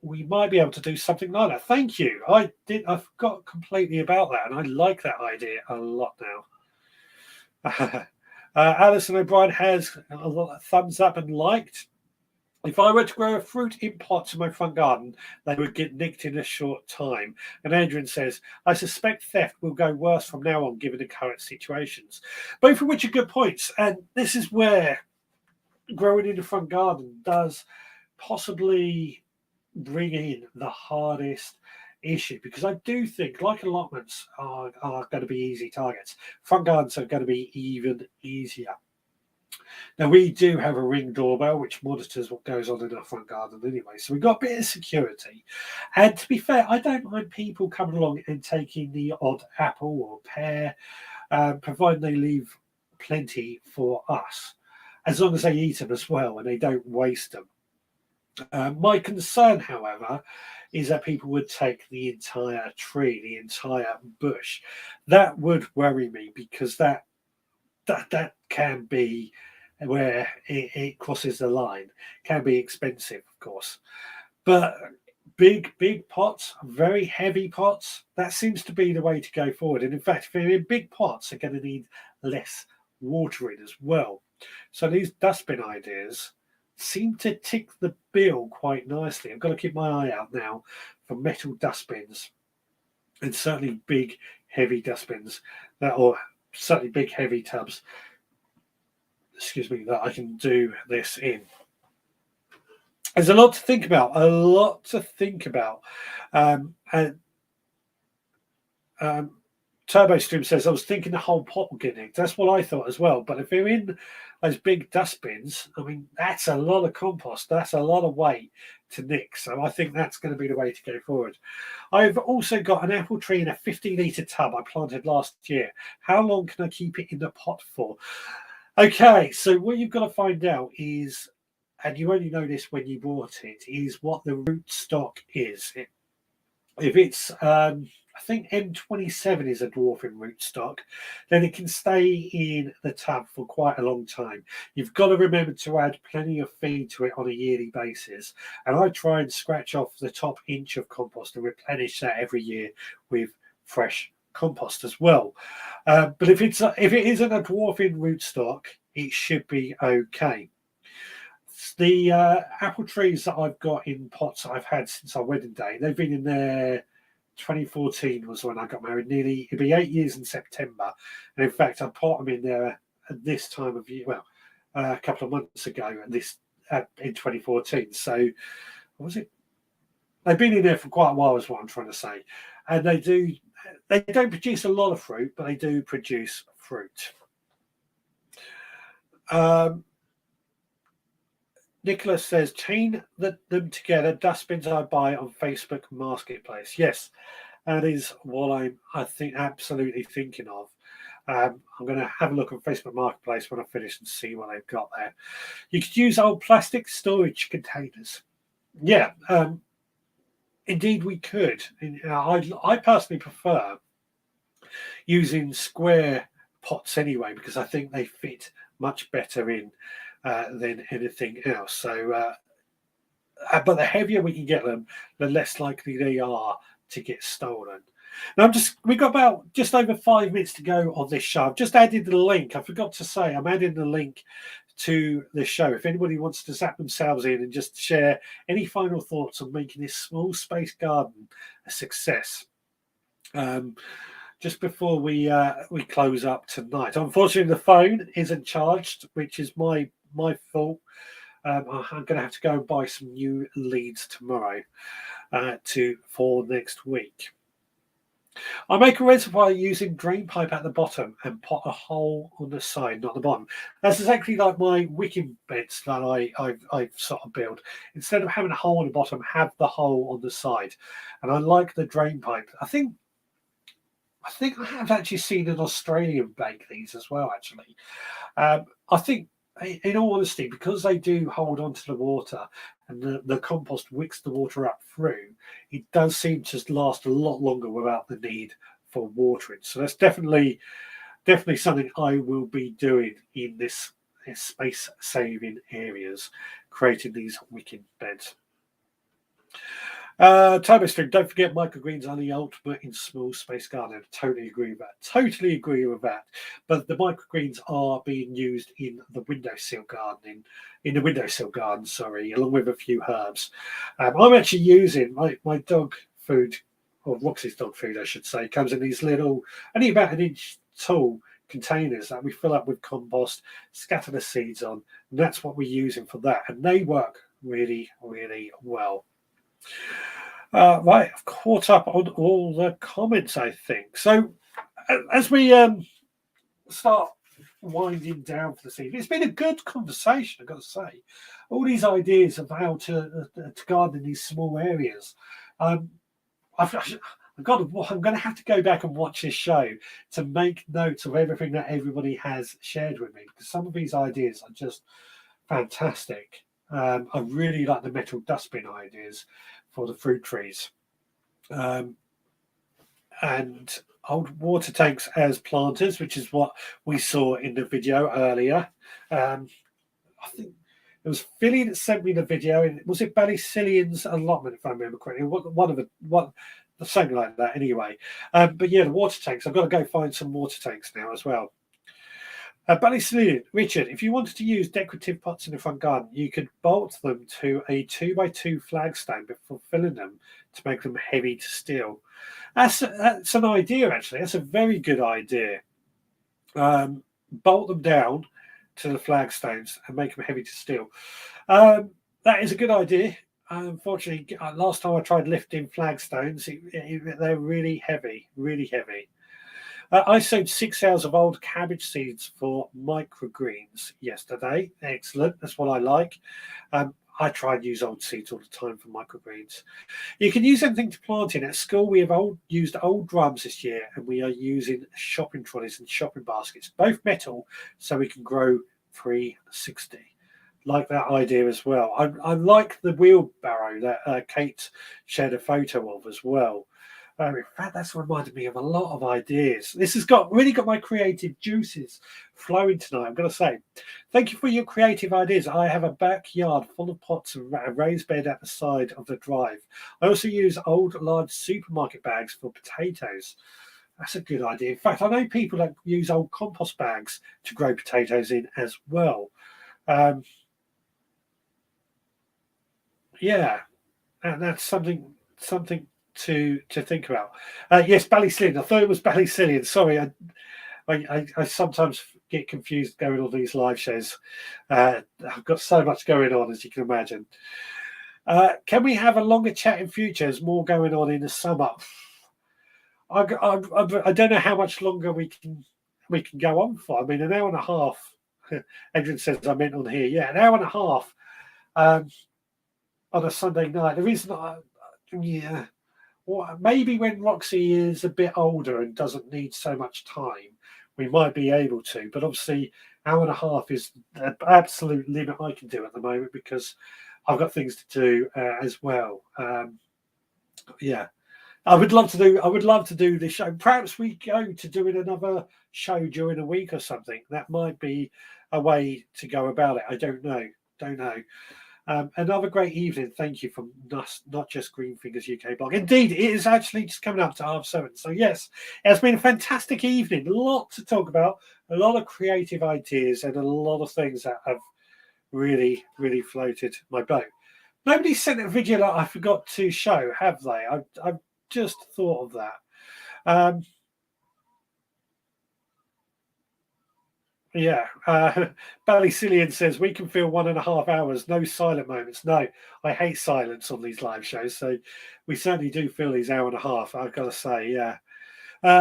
A: we might be able to do something like that. Thank you. I forgot completely about that, and I like that idea a lot now. Alison O'Brien has a lot of thumbs up and liked. If I were to grow a fruit in pots in my front garden, they would get nicked in a short time. And Adrian says, I suspect theft will go worse from now on, given the current situations. Both of which are good points. And this is where growing in the front garden does possibly bring in the hardest issue, because I do think, like allotments are going to be easy targets, front gardens are going to be even easier. Now, we do have a Ring doorbell which monitors what goes on in our front garden anyway, so we've got a bit of security. And to be fair, I don't mind people coming along and taking the odd apple or pear, providing they leave plenty for us, as long as they eat them as well and they don't waste them. My concern, however, is that people would take the entire tree, the entire bush. That would worry me, because that can be where it crosses the line. Can be expensive, of course, but big pots, very heavy pots, that seems to be the way to go forward. And in fact, if they're in big pots, they're going to need less watering as well. So these dustbin ideas seem to tick the bill quite nicely. I've got to keep my eye out now for metal dustbins, and certainly big heavy dustbins or certainly big heavy tubs, excuse me, that I can do this in. There's a lot to think about, and Turbo Stream says, I was thinking the whole pot will get nicked. That's what I thought as well. But if you're in those big dustbins, I mean, that's a lot of compost. That's a lot of weight to nick. So I think that's going to be the way to go forward. I've also got an apple tree in a 50-litre tub I planted last year. How long can I keep it in the pot for? Okay, so what you've got to find out is, and you only know this when you bought it, is what the root stock is. If it's I think M27 is a dwarfing rootstock, then it can stay in the tub for quite a long time. You've got to remember to add plenty of feed to it on a yearly basis. And I try and scratch off the top inch of compost and replenish that every year with fresh compost as well. But if it isn't a dwarfing rootstock, it should be okay. The apple trees that I've got in pots I've had since our wedding day, they've been in there. 2014 was when I got married. It'd be 8 years in September, and in fact, I put them in there at this time of year. Well, a couple of months ago, in 2014. So, what was it? They've been in there for quite a while, is what I'm trying to say. And they don't produce a lot of fruit, but they do produce fruit. Nicholas says, chain them together, dustbins I buy on Facebook Marketplace. Yes, that is what I think absolutely thinking of. I'm going to have a look on Facebook Marketplace when I finish and see what they've got there. You could use old plastic storage containers. Yeah, indeed we could. I personally prefer using square pots anyway, because I think they fit much better in than anything else. So, but the heavier we can get them, the less likely they are to get stolen. Now, we've got about just over 5 minutes to go on this show. I've just added the link. I forgot to say, I'm adding the link to the show. If anybody wants to zap themselves in and just share any final thoughts on making this small space garden a success. Just before we close up tonight. Unfortunately, the phone isn't charged, which is my fault. I'm going to have to go and buy some new leads tomorrow for next week. I make a reservoir using drain pipe at the bottom and pot a hole on the side, not the bottom. That's exactly like my wicking beds that I've sort of built. Instead of having a hole on the bottom, have the hole on the side. And I like the drain pipe. I think I have actually seen an Australian bake these as well, actually. I think, in all honesty, because they do hold on to the water and the compost wicks the water up through, it does seem to last a lot longer without the need for watering. So that's definitely something I will be doing in this space-saving areas, creating these wicking beds. Turbo Stream, don't forget microgreens are the ultimate in small space gardening. Totally agree with that. But the microgreens are being used in the windowsill garden, along with a few herbs. I'm actually using my dog food, or Roxy's dog food, I should say, comes in these little, only about an inch tall containers that we fill up with compost, scatter the seeds on, and that's what we're using for that. And they work really, really well. Right, I've caught up on all the comments, I think. So as we start winding down for this evening, it's been a good conversation, I've got to say. All these ideas of how to garden in these small areas. I'm going to have to go back and watch this show to make notes of everything that everybody has shared with me, because some of these ideas are just fantastic. I really like the metal dustbin ideas for the fruit trees, and old water tanks as planters, which is what we saw in the video earlier. I think it was Philly that sent me the video. And was it Ballycillian's allotment, if I remember correctly? Something like that. Anyway, but yeah, the water tanks. I've got to go find some water tanks now as well. Ballycillian, Richard, if you wanted to use decorative pots in the front garden, you could bolt them to a 2x2 flagstone before filling them to make them heavy to steel. That's an idea, actually. That's a very good idea. Bolt them down to the flagstones and make them heavy to steel. That is a good idea. Unfortunately, last time I tried lifting flagstones, they're really heavy, really heavy. I sowed 6 hours of old cabbage seeds for microgreens yesterday. Excellent. That's what I like. I try and use old seeds all the time for microgreens. You can use anything to plant in. At school, we have used old drums this year, and we are using shopping trolleys and shopping baskets, both metal, so we can grow 360. Like that idea as well. I like the wheelbarrow that Kate shared a photo of as well. In fact, that's reminded me of a lot of ideas. This has really got my creative juices flowing tonight, I'm going to say. Thank you for your creative ideas. I have a backyard full of pots and a raised bed at the side of the drive. I also use old, large supermarket bags for potatoes. That's a good idea. In fact, I know people that use old compost bags to grow potatoes in as well. Yeah, and that's something to think about. Yes, Ballycillian. I thought it was Ballycillian. Sorry, I sometimes get confused going on these live shows. I've got so much going on, as you can imagine. Can we have a longer chat in future? There's more going on in the summer. I don't know how much longer we can go on for. I mean, an hour and a half. Adrian says I meant on here. Yeah, an hour and a half on a Sunday night. The reason maybe when Roxy is a bit older and doesn't need so much time, we might be able to. But obviously, hour and a half is the absolute limit I can do at the moment because I've got things to do as well. Yeah, I would love to do this show. Perhaps we go to doing another show during a week or something. That might be a way to go about it. I don't know. Another great evening. Thank you from Not Just Green Fingers UK blog. Indeed, it is actually just coming up to 7:30. So yes, it's been a fantastic evening. A lot to talk about, a lot of creative ideas, and a lot of things that have really, really floated my boat. Nobody sent a video that I forgot to show, have they? I've just thought of that. Yeah, Ballycillian says we can fill 1.5 hours, no silent moments. No, I hate silence on these live shows, so we certainly do fill these hour and a half. I've got to say, yeah.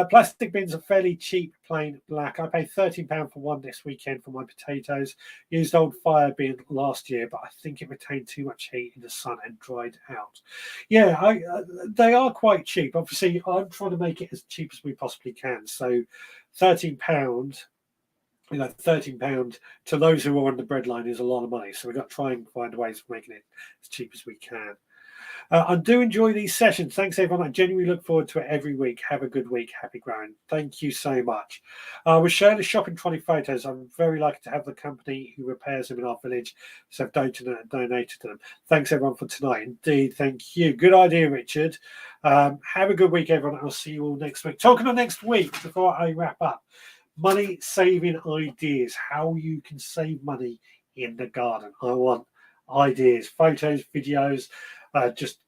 A: Plastic bins are fairly cheap, plain black. I paid £13 for one this weekend for my potatoes. Used old fire bin last year, but I think it retained too much heat in the sun and dried out. Yeah, they are quite cheap. Obviously, I'm trying to make it as cheap as we possibly can. So, £13. £13 to those who are on the breadline is a lot of money. So we've got to try and find ways of making it as cheap as we can. I do enjoy these sessions. Thanks, everyone. I genuinely look forward to it every week. Have a good week. Happy growing. Thank you so much. We're showing the shopping trolley photos. I'm very lucky to have the company who repairs them in our village, so I've donated to them. Thanks, everyone, for tonight. Indeed, thank you. Good idea, Richard. Have a good week, everyone. I'll see you all next week. Talking of next week, before I wrap up, money saving ideas, how you can save money in the garden. I want ideas, photos, videos, just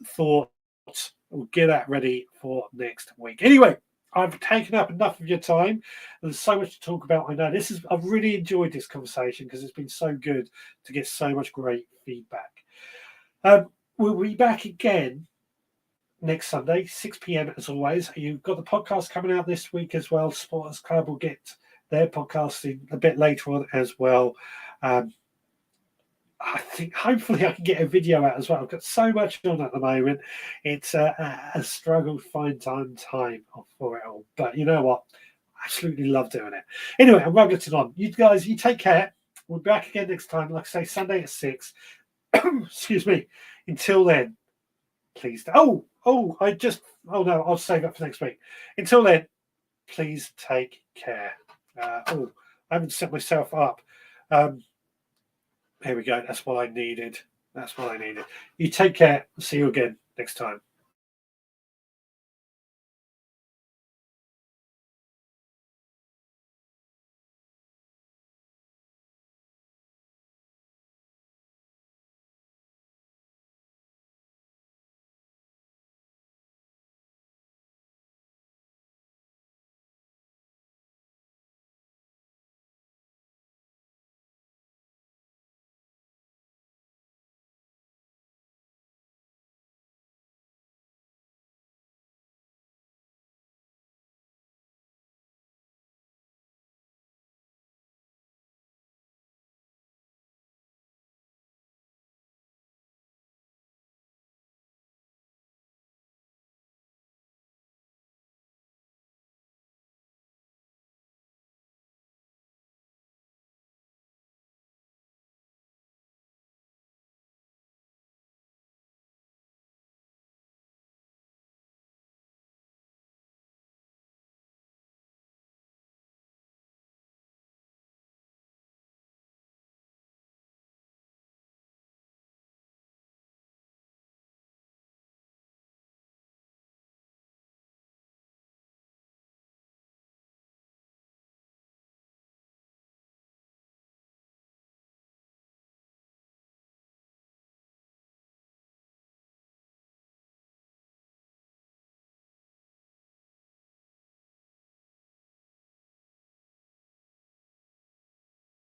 A: thoughts. We'll get that ready for next week. Anyway, I've taken up enough of your time. There's so much to talk about. I know I've really enjoyed this conversation because it's been so good to get so much great feedback. We'll be back again next Sunday, 6 p.m. as always. You've got the podcast coming out this week as well. Supporters Club will get their podcasting a bit later on as well. I think hopefully I can get a video out as well. I've got so much on at the moment. It's a struggle to find time for it all. But you know what? I absolutely love doing it. Anyway, I'm rubbing on. You guys, you take care. We'll be back again next time. Like I say, Sunday at 6. Excuse me. Until then, please. Oh no, I'll save that for next week. Until then, please take care. I haven't set myself up. Here we go. That's what I needed. That's what I needed. You take care. See you again next time.